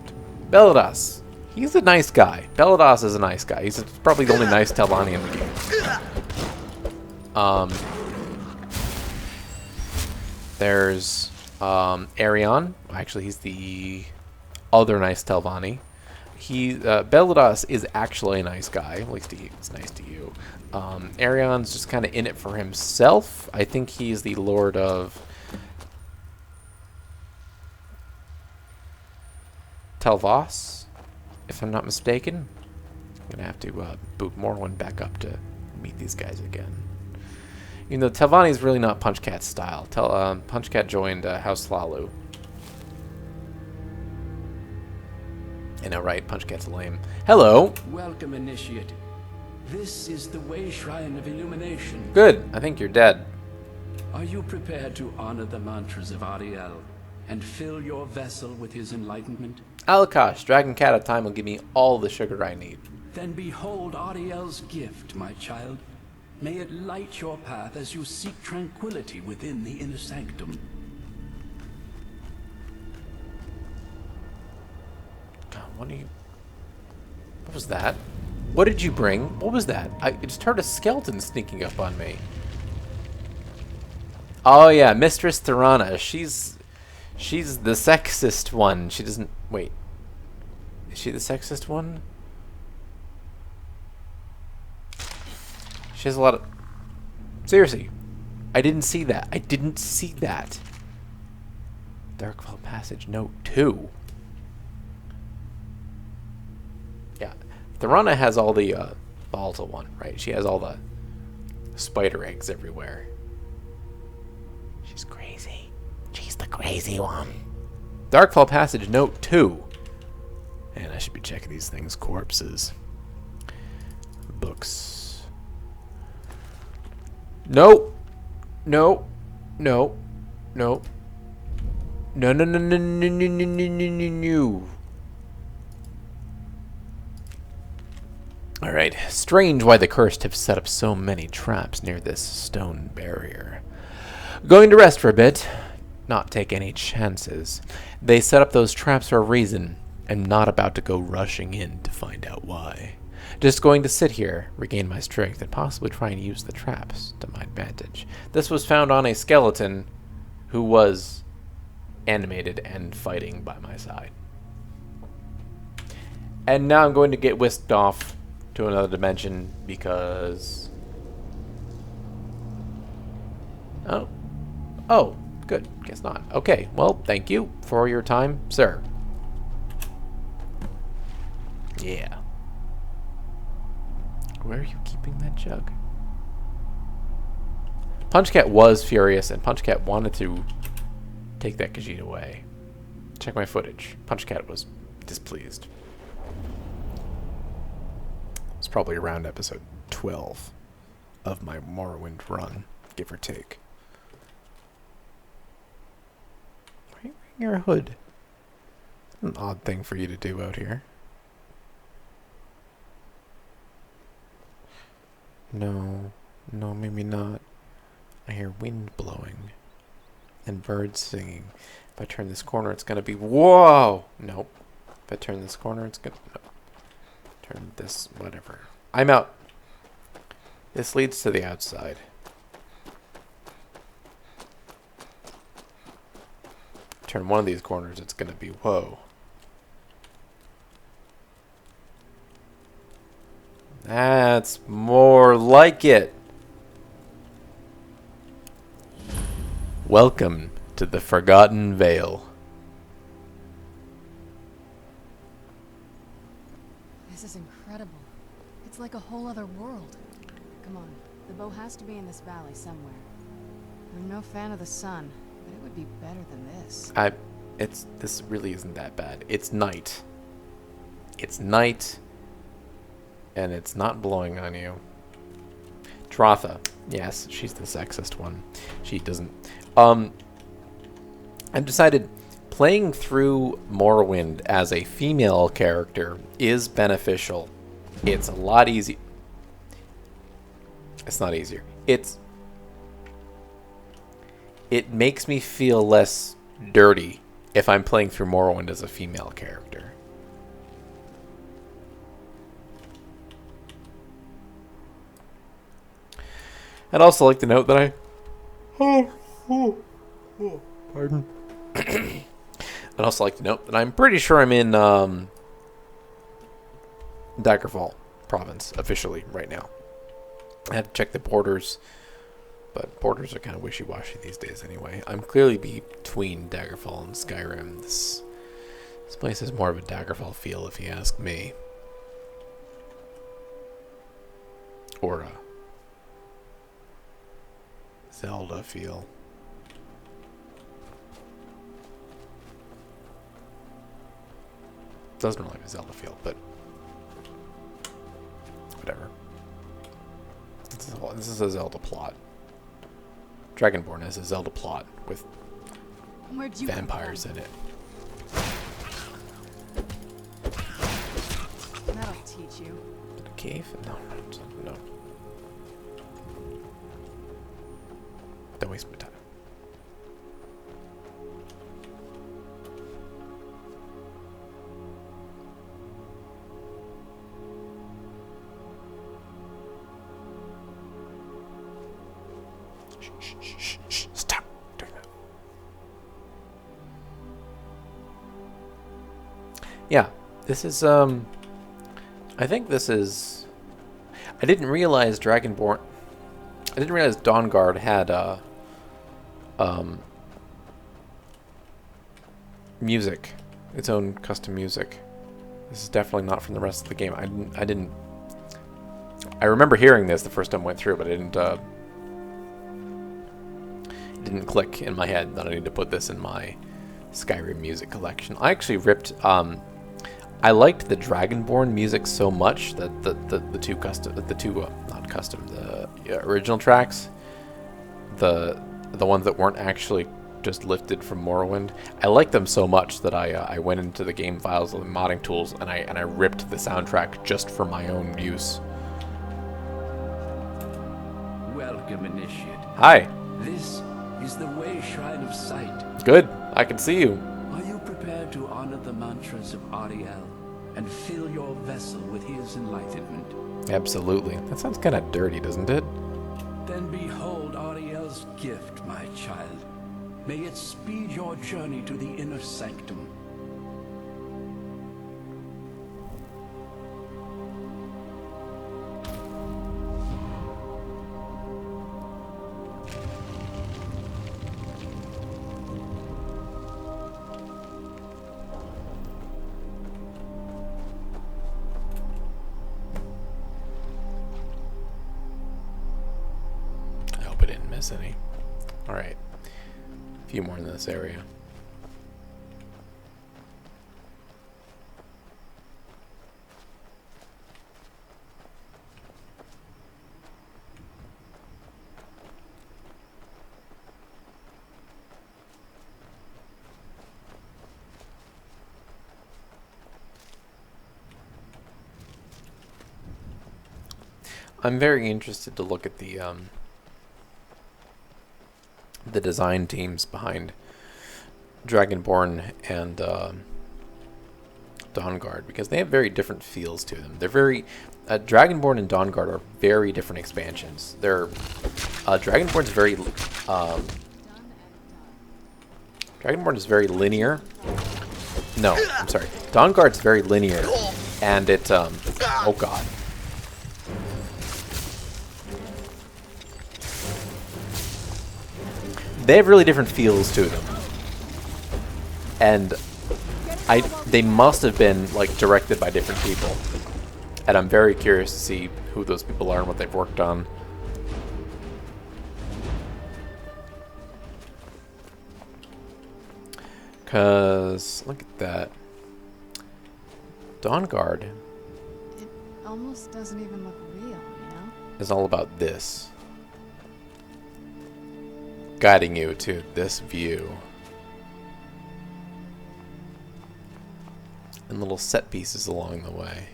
Beladas. He's a nice guy. Beladas is a nice guy. He's probably the only nice Telvanni in the game. There's Arion. Actually, he's the other nice Telvanni. Beladas is actually a nice guy. At least he's nice to you. Arion's just kind of in it for himself. I think he's the Lord of Telvos, if I'm not mistaken. I'm gonna have to boot Morrowind back up to meet these guys again. You know, Telvanni is really not Punchcat's style. Punchcat joined House Slalu. I know, right? Punchcat's lame. Hello. Welcome, Initiate. This is the Way Shrine of Illumination. Good. I think you're dead. Are you prepared to honor the mantras of Ariel and fill your vessel with his enlightenment? Alakash, Dragon Cat of Time will give me all the sugar I need. Then behold Ariel's gift, my child. May it light your path as you seek tranquility within the inner sanctum. God, what was that? What did you bring? What was that? I just heard a skeleton sneaking up on me. Oh yeah, Mistress Thorana. She's the sexist one. She doesn't... Wait. Is she the sexist one? She has a lot of... Seriously. I didn't see that. I didn't see that. Darkfall Passage Note 2. Yeah. Thorana has all the volatile one, right? She has all the spider eggs everywhere. She's crazy. She's the crazy one. Darkfall Passage Note 2. And I should be checking these things. Corpses. Books. Nope. No. No. No. No, no, no, no, no, no, no, no, no, no, no. Alright. Strange why the cursed have set up so many traps near this stone barrier. Going to rest for a bit. Not take any chances. They set up those traps for a reason. I'm not about to go rushing in to find out why. Just going to sit here, regain my strength, and possibly try and use the traps to my advantage. This was found on a skeleton who was animated and fighting by my side. And now I'm going to get whisked off to another dimension because... Oh, good. Guess not. Okay, well, thank you for your time, sir. Yeah. Where are you keeping that jug? Punchcat was furious, and Punchcat wanted to take that Khajiit away. Check my footage. Punchcat was displeased. It's probably around episode 12 of my Morrowind run, give or take. Why are you wearing your hood? An odd thing for you to do out here. No, maybe not. I hear wind blowing and birds singing. If I turn this corner, it's gonna be whoa. Nope. If I turn this corner, it's gonna turn this whatever. I'm out. This leads to the outside. Turn one of these corners, it's gonna be whoa. That's more like it. Welcome to the Forgotten Vale. This is incredible. It's like a whole other world. Come on, the bow has to be in this valley somewhere. I'm no fan of the sun, but it would be better than this. This really isn't that bad. It's night. It's night. And it's not blowing on you. Trotha. Yes, she's the sexist one. She doesn't... I've decided playing through Morrowind as a female character is beneficial. It's a lot easier. It's not easier. It makes me feel less dirty if I'm playing through Morrowind as a female character. I'd also like to note that pardon. I'd also like to note that I'm pretty sure I'm in Daggerfall province officially right now. I had to check the borders, but borders are kind of wishy-washy these days anyway. I'm clearly between Daggerfall and Skyrim. This place has more of a Daggerfall feel, if you ask me. Or Zelda feel. Doesn't really have a Zelda feel, but whatever. This is a Zelda plot. Dragonborn is a Zelda plot with vampires in it. That'll teach you. A cave? No. Don't waste my time. Shh. Stop doing that. Yeah, this is, I think this is... I didn't realize Dawnguard had, music. Its own custom music. This is definitely not from the rest of the game. I remember hearing this the first time I went through, but it didn't click in my head that I need to put this in my Skyrim music collection. I actually ripped, I liked the Dragonborn music so much that the original tracks, the ones that weren't actually just lifted from Morrowind. I like them so much that I went into the game files of the modding tools and I ripped the soundtrack just for my own use. Welcome, Initiate. Hi. This is the Way Shrine of Sight. Good. I can see you. Are you prepared to honor the mantras of Ariel and fill your vessel with his enlightenment? Absolutely. That sounds kind of dirty, doesn't it? Then behold Ariel's gift, my child. May it speed your journey to the inner sanctum. Any. All right, a few more in this area. I'm very interested to look at the design teams behind Dragonborn and Dawnguard, because they have very different feels to them. They're very Dragonborn and Dawnguard are very different expansions. They're Dragonborn's very Dragonborn is very linear. No, I'm sorry. Dawnguard's very linear, and it oh god. They have really different feels to them, and they must have been like directed by different people, and I'm very curious to see who those people are and what they've worked on. Cause look at that, Dawnguard. It almost doesn't even look real, you know? Is all about this. Guiding you to this view. And little set pieces along the way.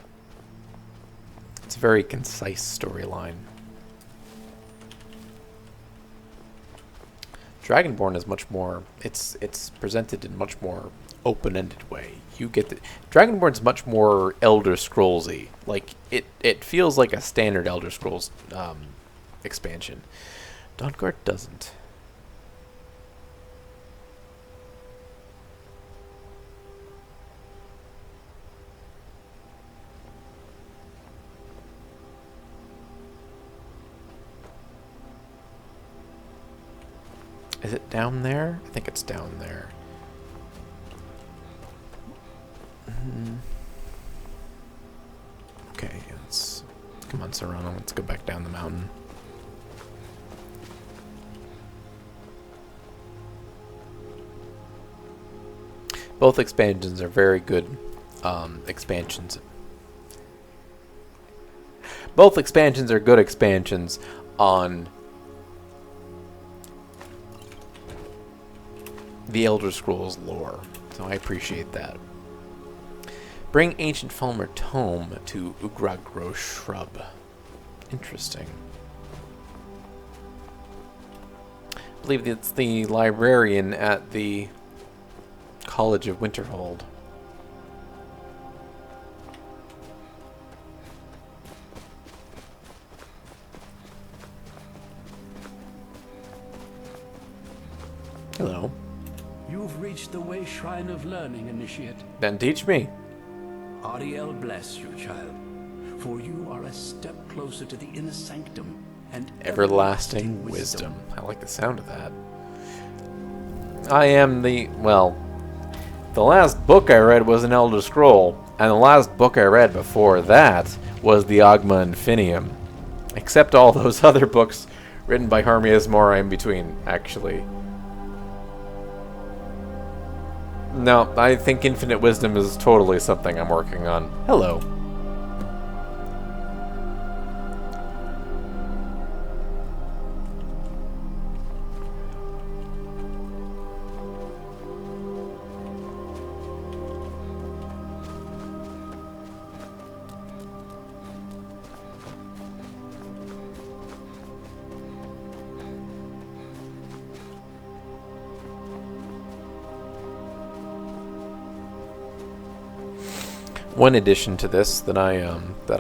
It's a very concise storyline. Dragonborn is much more, it's presented in much more open-ended way. You get the Dragonborn's much more Elder Scrolls-y. Like it feels like a standard Elder Scrolls expansion. Dawnguard doesn't. Is it down there? I think it's down there. Okay, let's come on, Serrano. Let's go back down the mountain. Both expansions are very good expansions. Both expansions are good expansions on the Elder Scrolls lore, so I appreciate that. Bring Ancient Falmer Tome to Ugragro Shrub. Interesting. I believe it's the librarian at the College of Winterhold. Hello. You've reached the Way Shrine of Learning, Initiate. Then teach me. Ariel bless you, child, for you are a step closer to the inner sanctum and Everlasting wisdom. I like the sound of that. I am the, well, the last book I read was an Elder Scroll, and the last book I read before that was the Ogma Infinium. Except all those other books written by Hermias Mora in between, actually. No, I think Infinite Wisdom is totally something I'm working on. Hello. One addition to this that I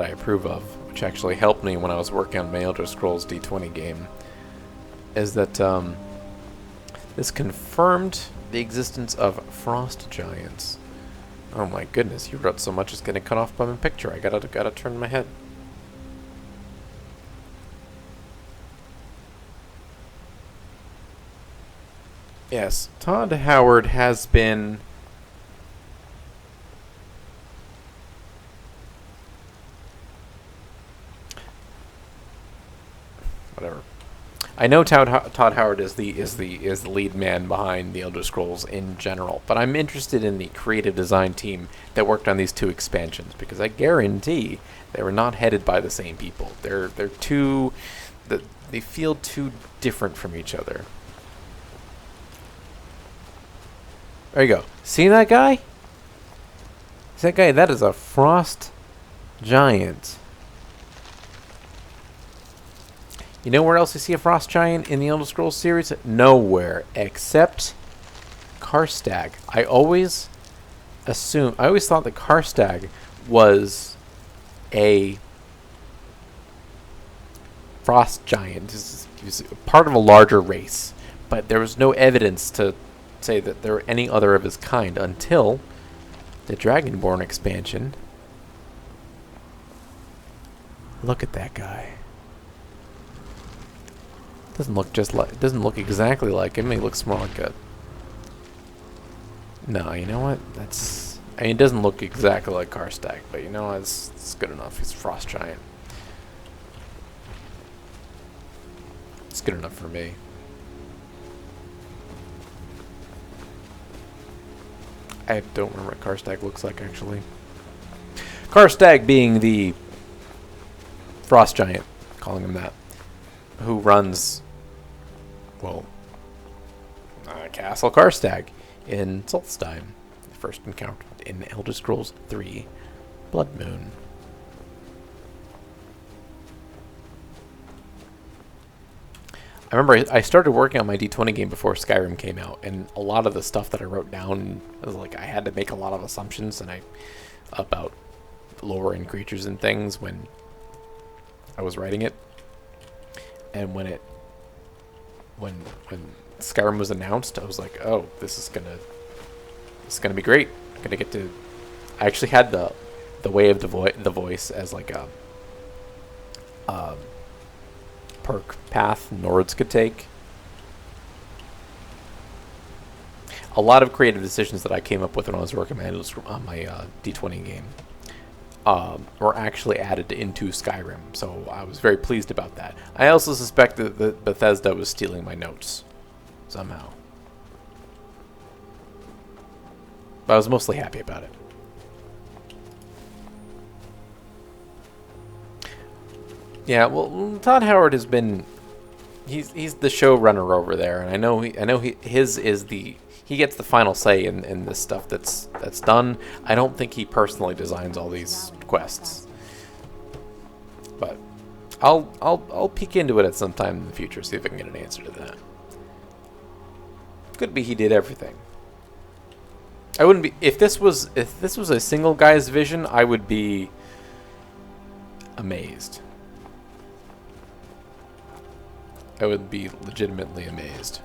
approve of, which actually helped me when I was working on my Elder Scrolls D20 game, is that this confirmed the existence of frost giants. Oh my goodness, you wrote so much it's getting cut off by my picture. I gotta turn my head. Yes, Todd Howard has been whatever. I know Todd Howard is the lead man behind the Elder Scrolls in general, but I'm interested in the creative design team that worked on these 2 expansions, because I guarantee they were not headed by the same people. They feel too different from each other. There you go. See that guy? That is a frost giant. You know where else you see a frost giant in the Elder Scrolls series? Nowhere, except Karstag. I always thought that Karstag was a frost giant. He was part of a larger race, but there was no evidence to say that there were any other of his kind until the Dragonborn expansion. Look at that guy. Doesn't look exactly like him. He looks more like a... No, you know what? it doesn't look exactly like Karstag, but you know, it's good enough. He's a frost giant. It's good enough for me. I don't remember what Karstag looks like, actually. Karstag being the frost giant, calling him that, who runs... Castle Karstag in Solstheim, first encountered in Elder Scrolls 3 Blood Moon. I remember I started working on my D20 game before Skyrim came out, and a lot of the stuff that I wrote down was like I had to make a lot of assumptions about lore and creatures and things when I was writing it. And when Skyrim was announced, I was like, "Oh, this is gonna be great." I'm gonna get to. I actually had the way of the voice as like a perk path Nords could take. A lot of creative decisions that I came up with when I was working on my D20 game were actually added into Skyrim, so I was very pleased about that. I also suspect that Bethesda was stealing my notes somehow, but I was mostly happy about it. Yeah, well, Todd Howard has been he's the showrunner over there, and I know he gets the final say in this stuff that's done. I don't think he personally designs all these quests, but I'll peek into it at some time in the future, see if I can get an answer to that. Could be he did everything. I wouldn't be if this was a single guy's vision. I would be amazed. I would be legitimately amazed.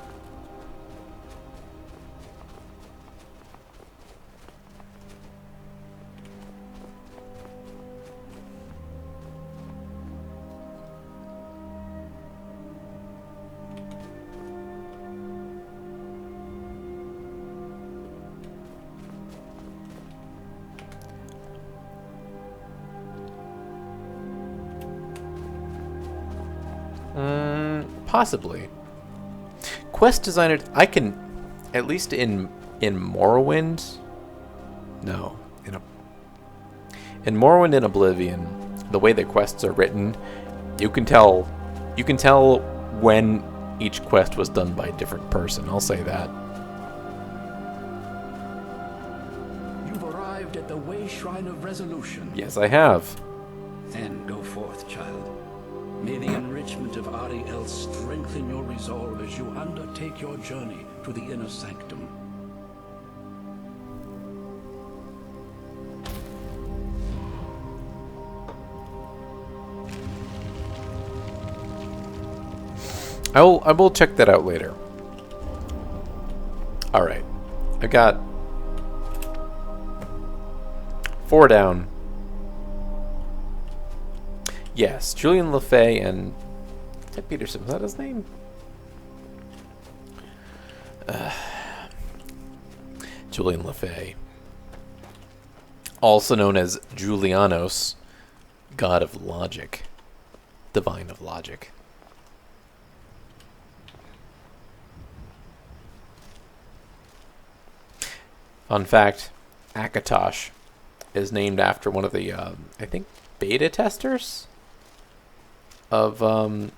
Possibly. Quest designer, I can, at least in Morrowind. No, in Morrowind and Oblivion, the way the quests are written, you can tell when each quest was done by a different person. I'll say that. You've arrived at the Way Shrine of Resolution. Yes, I have. Then go forth, child. May the enrichment of Ariel strengthen your resolve as you undertake your journey to the inner sanctum. I will check that out later. Alright. I got 4 down. Yes, Julian LaFay and Ted Peterson, was that his name? Julian LaFay. Also known as Julianos, god of logic. Divine of logic. Fun fact, Akatosh is named after one of the, I think, beta testers of, it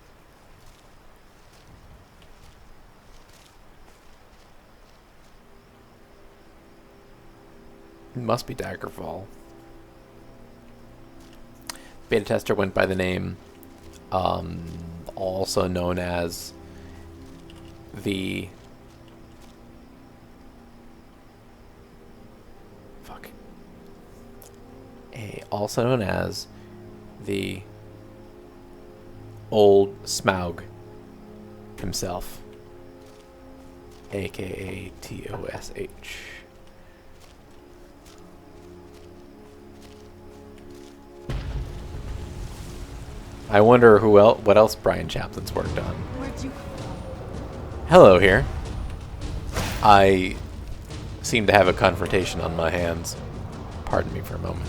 must be Daggerfall. Beta tester went by the name, also known as the also known as the old Smaug himself, aka Tosh. I wonder what else Brian Chaplin's worked on. Where'd you... Hello here. I seem to have a confrontation on my hands. Pardon me for a moment.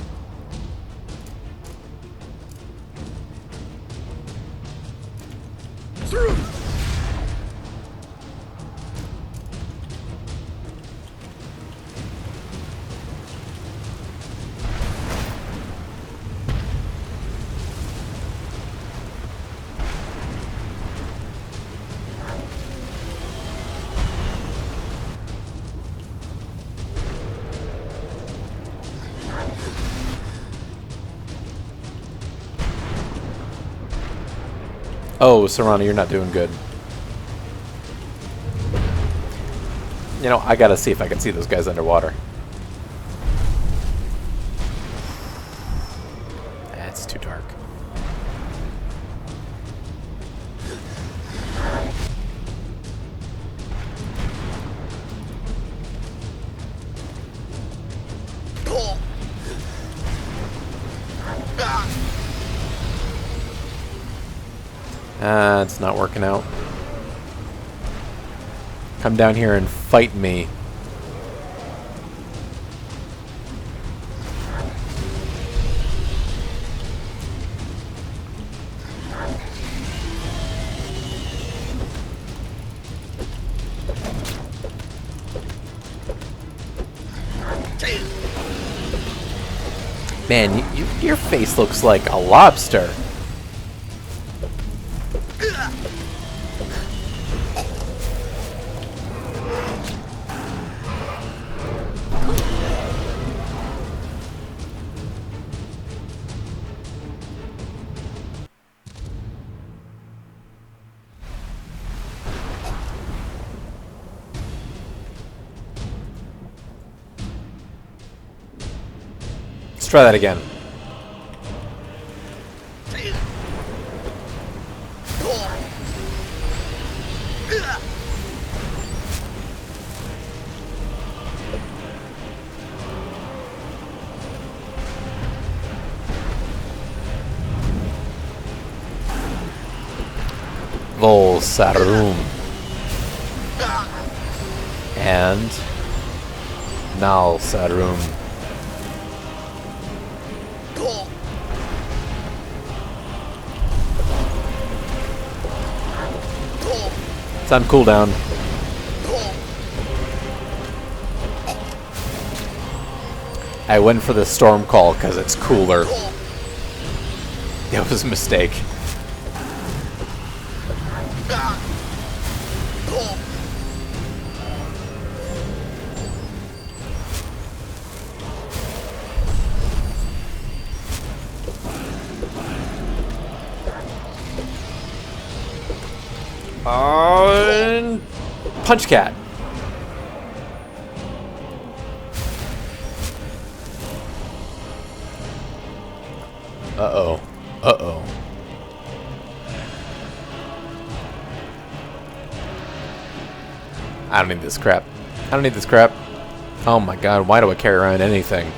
Oh, Serrano, you're not doing good. You know, I gotta see if I can see those guys underwater. That's too dark. It's not working out. Come down here and fight me. Man, your face looks like a lobster. Let's try that again. Vol Sarum and Nal Sarum. It's on cooldown. I went for the storm call because it's cooler. It was a mistake. Punch Cat. Uh-oh. Uh-oh. I don't need this crap. I don't need this crap. Oh my god, why do I carry around anything?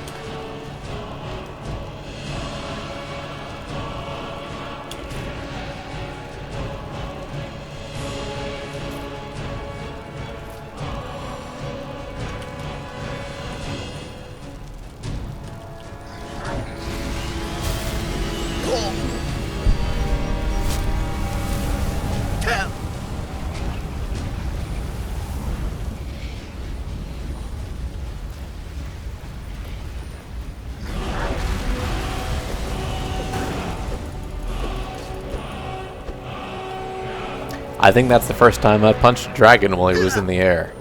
I think that's the first time I punched a dragon while he was in the air.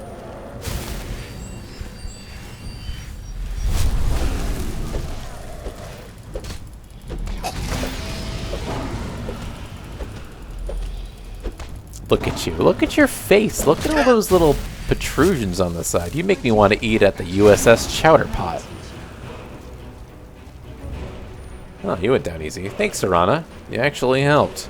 Look at you. Look at your face. Look at all those little protrusions on the side. You make me want to eat at the USS Chowder Pot. Oh, you went down easy. Thanks, Serana. You actually helped.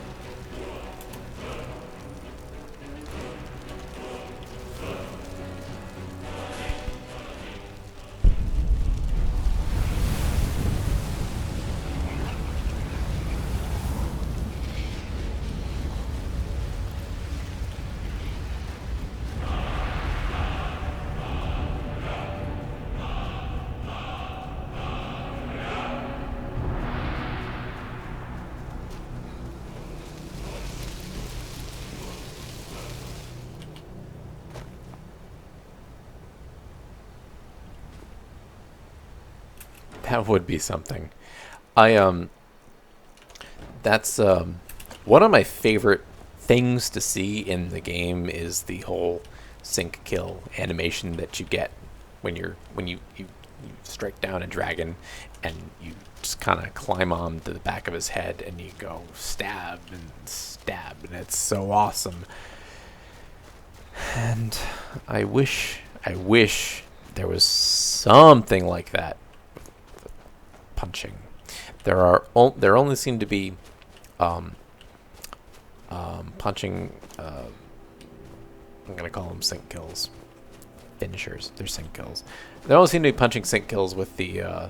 That would be something. That's one of my favorite things to see in the game is the whole sync kill animation that you get when you strike down a dragon and you just kind of climb on to the back of his head and you go stab and it's so awesome. And I wish there was something like that. Punching. There only seem to be punching. I'm gonna call them sync kills, finishers. They're sync kills. There only seem to be punching sync kills with the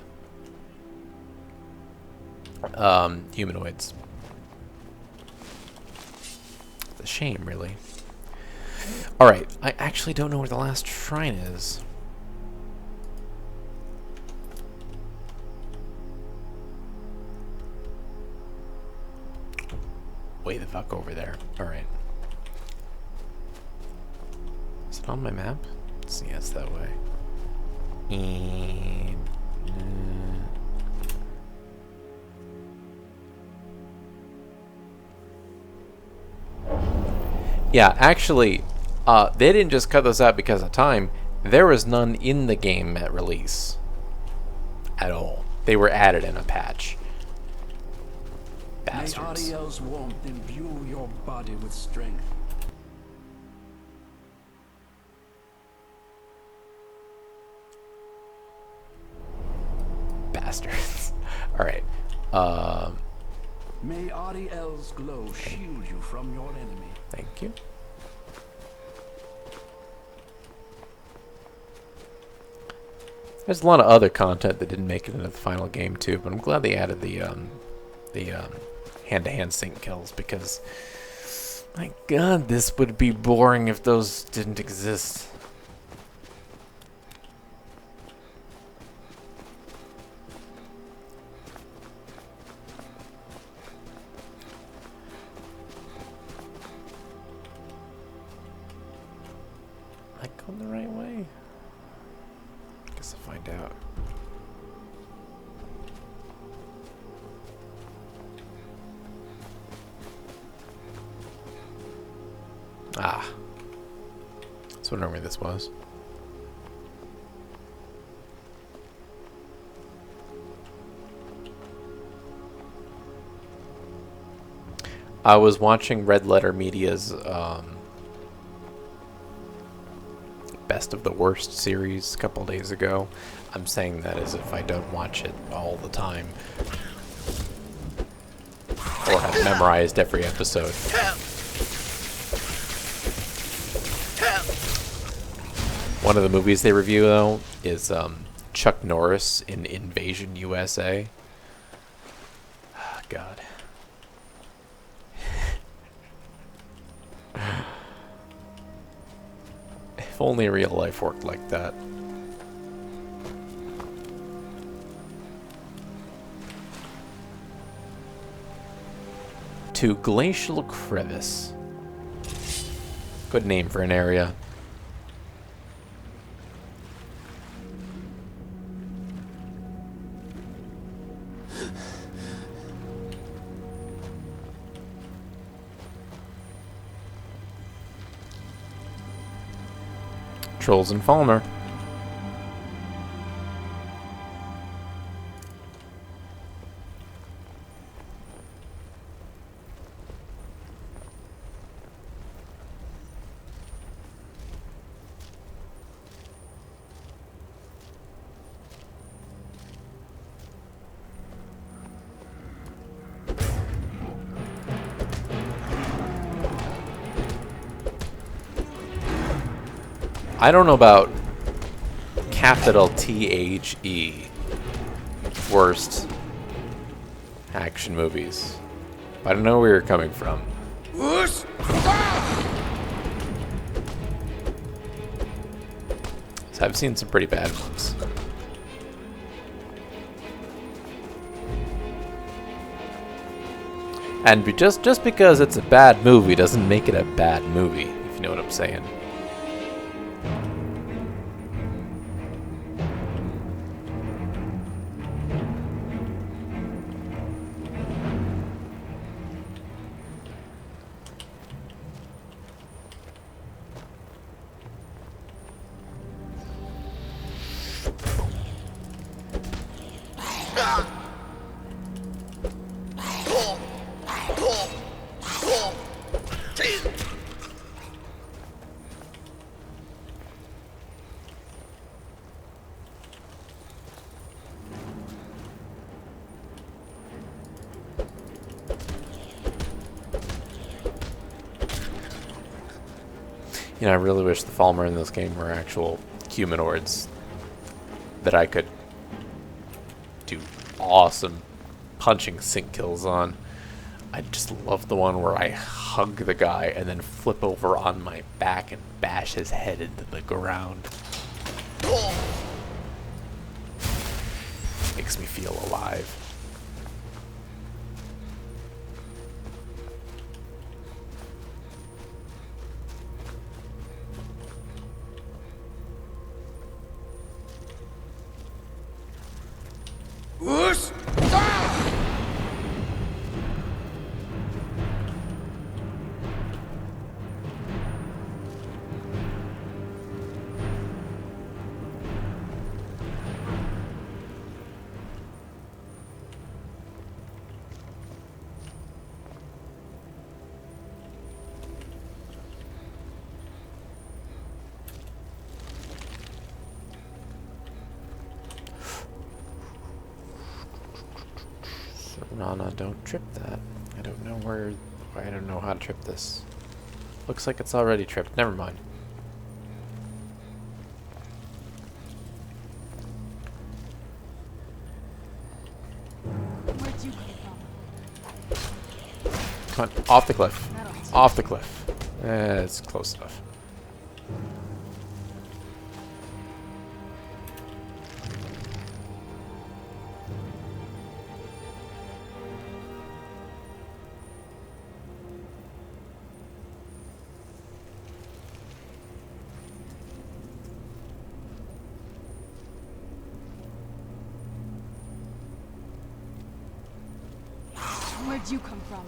humanoids. It's a shame, really. All right, I actually don't know where the last shrine is. Way the fuck over there. Alright. Is it on my map? Let's see, it's that way. And, yeah, actually, they didn't just cut those out because of time. There was none in the game at release. At all. They were added in a patch. Bastards. May Ariel's warmth imbue your body with strength. Bastards. Alright. May Ariel's glow shield you from your enemy. Thank you. There's a lot of other content that didn't make it into the final game too, but I'm glad they added the hand-to-hand sync kills because, my god, this would be boring if those didn't exist. Am I going the right way? Guess I'll find out. Ah. I was wondering where this was. I was watching Red Letter Media's Best of the Worst series a couple days ago. I'm saying that as if I don't watch it all the time or have memorized every episode. One of the movies they review, though, is Chuck Norris in Invasion USA. Oh, God. If only real life worked like that. To Glacial Crevice. Good name for an area. Trolls and Falmer. I don't know about capital THE worst action movies, but I don't know where you're coming from. So I've seen some pretty bad ones. And just because it's a bad movie doesn't make it a bad movie, if you know what I'm saying. You know, I really wish the Falmer in this game were actual humanoids that I could do awesome punching sync kills on. I just love the one where I hug the guy and then flip over on my back and bash his head into the ground. Makes me feel alive. Nana, don't trip that. I don't know where... I don't know how to trip this. Looks like it's already tripped. Never mind. Where'd you come from? Come on, off the cliff. Off the cliff. It's close enough. Where'd you come from?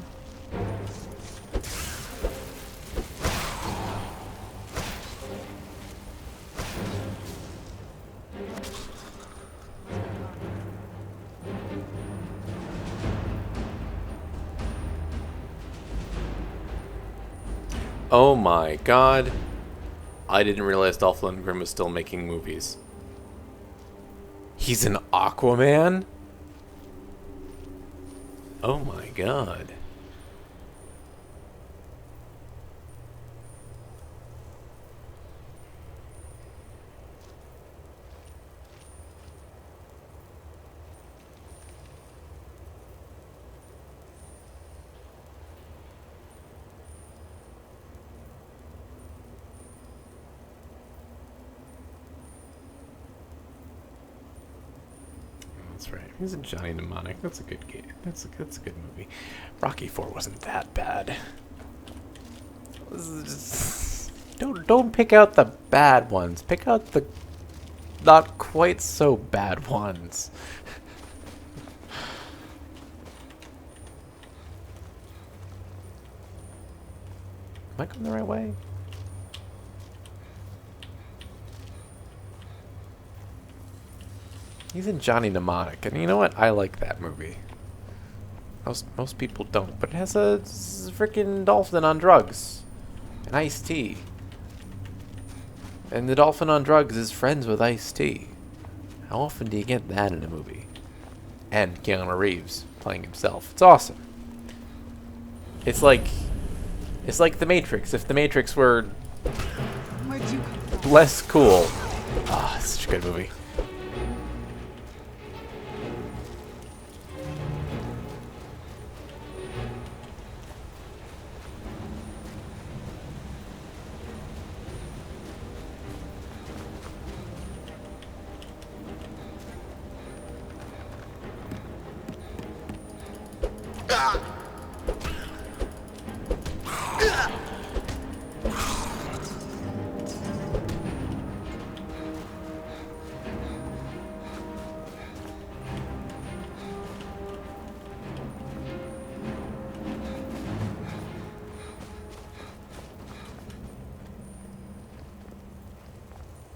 Oh my god. I didn't realize Dolph Lundgren was still making movies. He's an Aquaman? Oh my god. That's right. He's a Johnny Mnemonic. That's a good game. That's a good movie. Rocky 4 wasn't that bad. Don't pick out the bad ones. Pick out the not quite so bad ones. Am I going the right way? He's in Johnny Mnemonic, and you know what? I like that movie. Most people don't, but it has a freaking dolphin on drugs, and Ice-T. And the dolphin on drugs is friends with Ice-T. How often do you get that in a movie? And Keanu Reeves playing himself. It's awesome. It's like The Matrix. If The Matrix were Where'd you come from? less cool. Ah, it's such a good movie.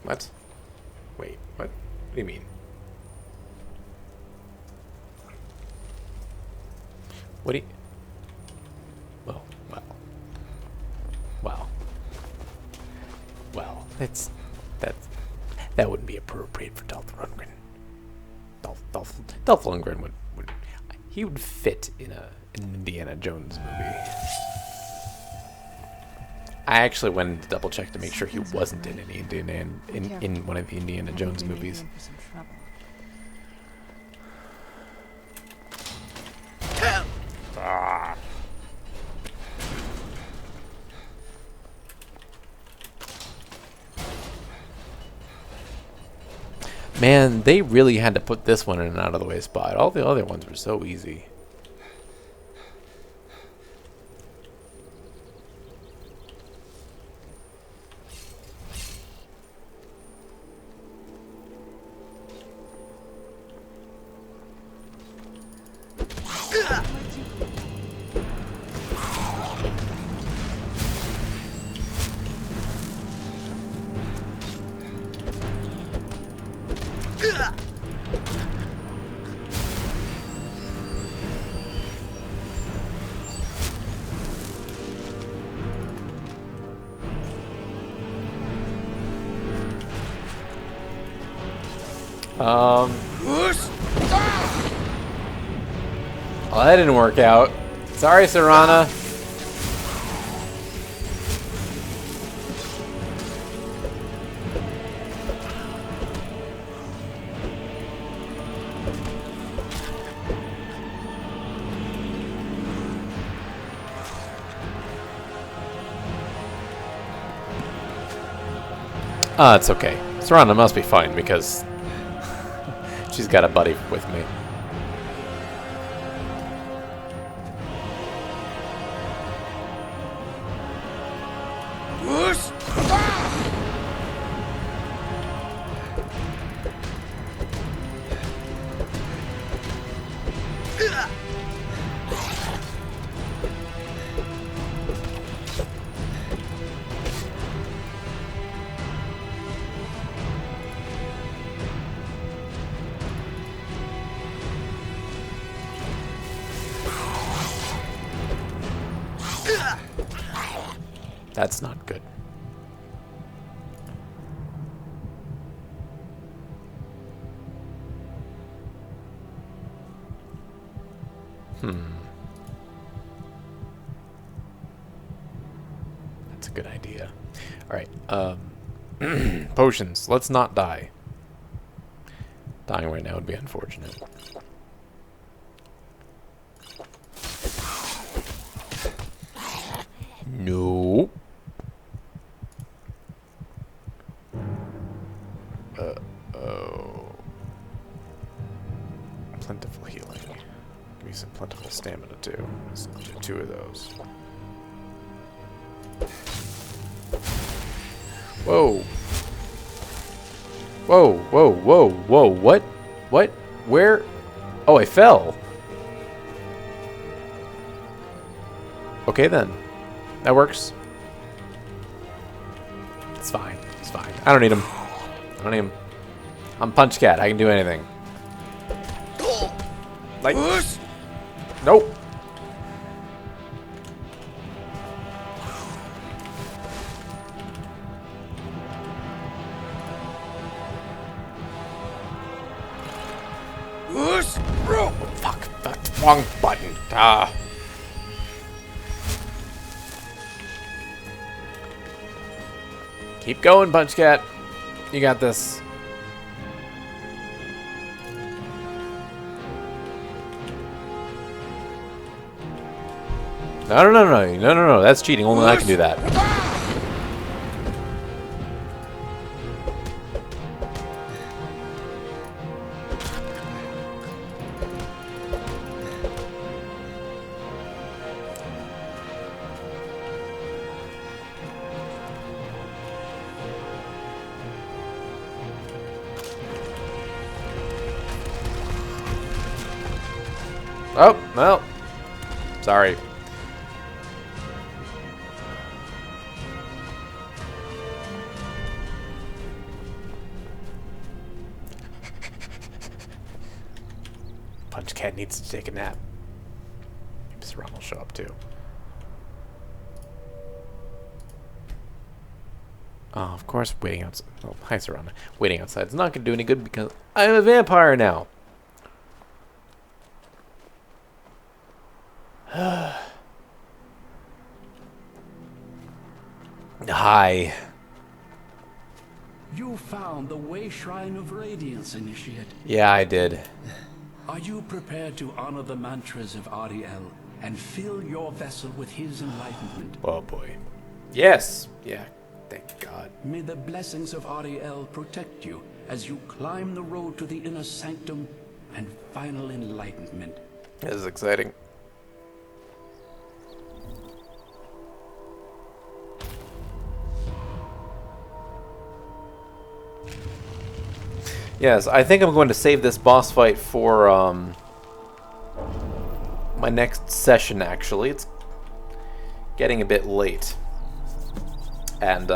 What? Wait, what? What do you mean? What do you... Well, that wouldn't be appropriate for Dolph Lundgren. Dolph Lundgren would he would fit in an Indiana Jones movie. I actually went to double check to make sure he wasn't in any in one of the Indiana Jones movies. Man, they really had to put this one in an out-of-the-way spot. All the other ones were so easy. Well, that didn't work out. Sorry, Serana. It's okay. Serana must be fine because she's got a buddy with me. That's not good. That's a good idea. Alright, potions. Let's not die. Dying right now would be unfortunate. No. Oh. stamina too. Let's do 2 of those. Whoa. Whoa, whoa, whoa, whoa, what? What? Where? Oh, I fell. Okay then. That works. It's fine. It's fine. I don't need him. I don't need him. I'm Punch Cat. I can do anything. Like... Nope. Oh, fuck. That's wrong button. Ah. Keep going, Punch Cat. You got this. No, no, no, no, no, no, no. That's cheating. Only I can do that. Oh, well. Sorry. Punch Cat needs to take a nap. Maybe Saran will show up too. Oh, of course, waiting outside. Oh, hi, Saran. Waiting outside is not going to do any good because I'm a vampire now. Hi. You found the Way Shrine of Radiance, Initiate. Yeah, I did. Are you prepared to honor the mantras of Ariel and fill your vessel with his enlightenment? Oh boy. Yes. Yeah. Thank God. May the blessings of Ariel protect you as you climb the road to the inner sanctum and final enlightenment. This is exciting. Yes, I think I'm going to save this boss fight for my next session, actually. It's getting a bit late. And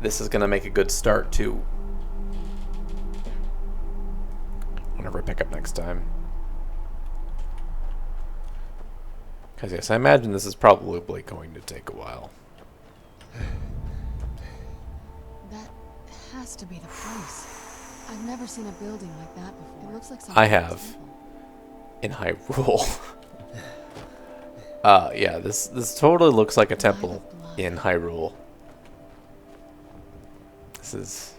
this is going to make a good start to whenever I pick up next time. Because, yes, I imagine this is probably going to take a while. That has to be the place. I've never seen a building like that before. It looks like something. I have. In Hyrule. Yeah, this totally looks like a temple in Hyrule. This is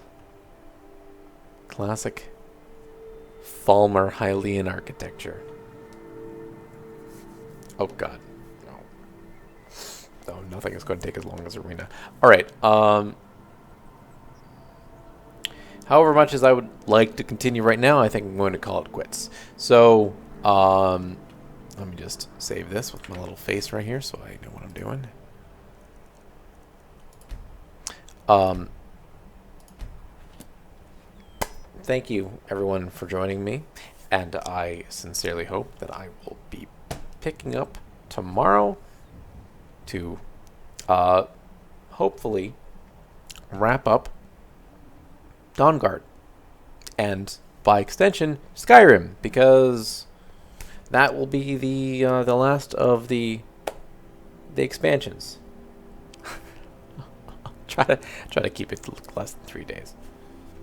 classic Falmer Hylian architecture. Oh god. No. No, nothing is going to take as long as Arena. Alright, however much as I would like to continue right now, I think I'm going to call it quits. So, let me just save this with my little face right here so I know what I'm doing. Thank you, everyone, for joining me, and I sincerely hope that I will be picking up tomorrow to, hopefully wrap up Dawnguard, and by extension Skyrim, because that will be the last of the expansions. try to keep it less than 3 days,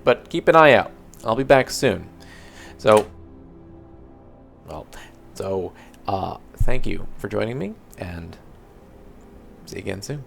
but keep an eye out. I'll be back soon. So, thank you for joining me, and see you again soon.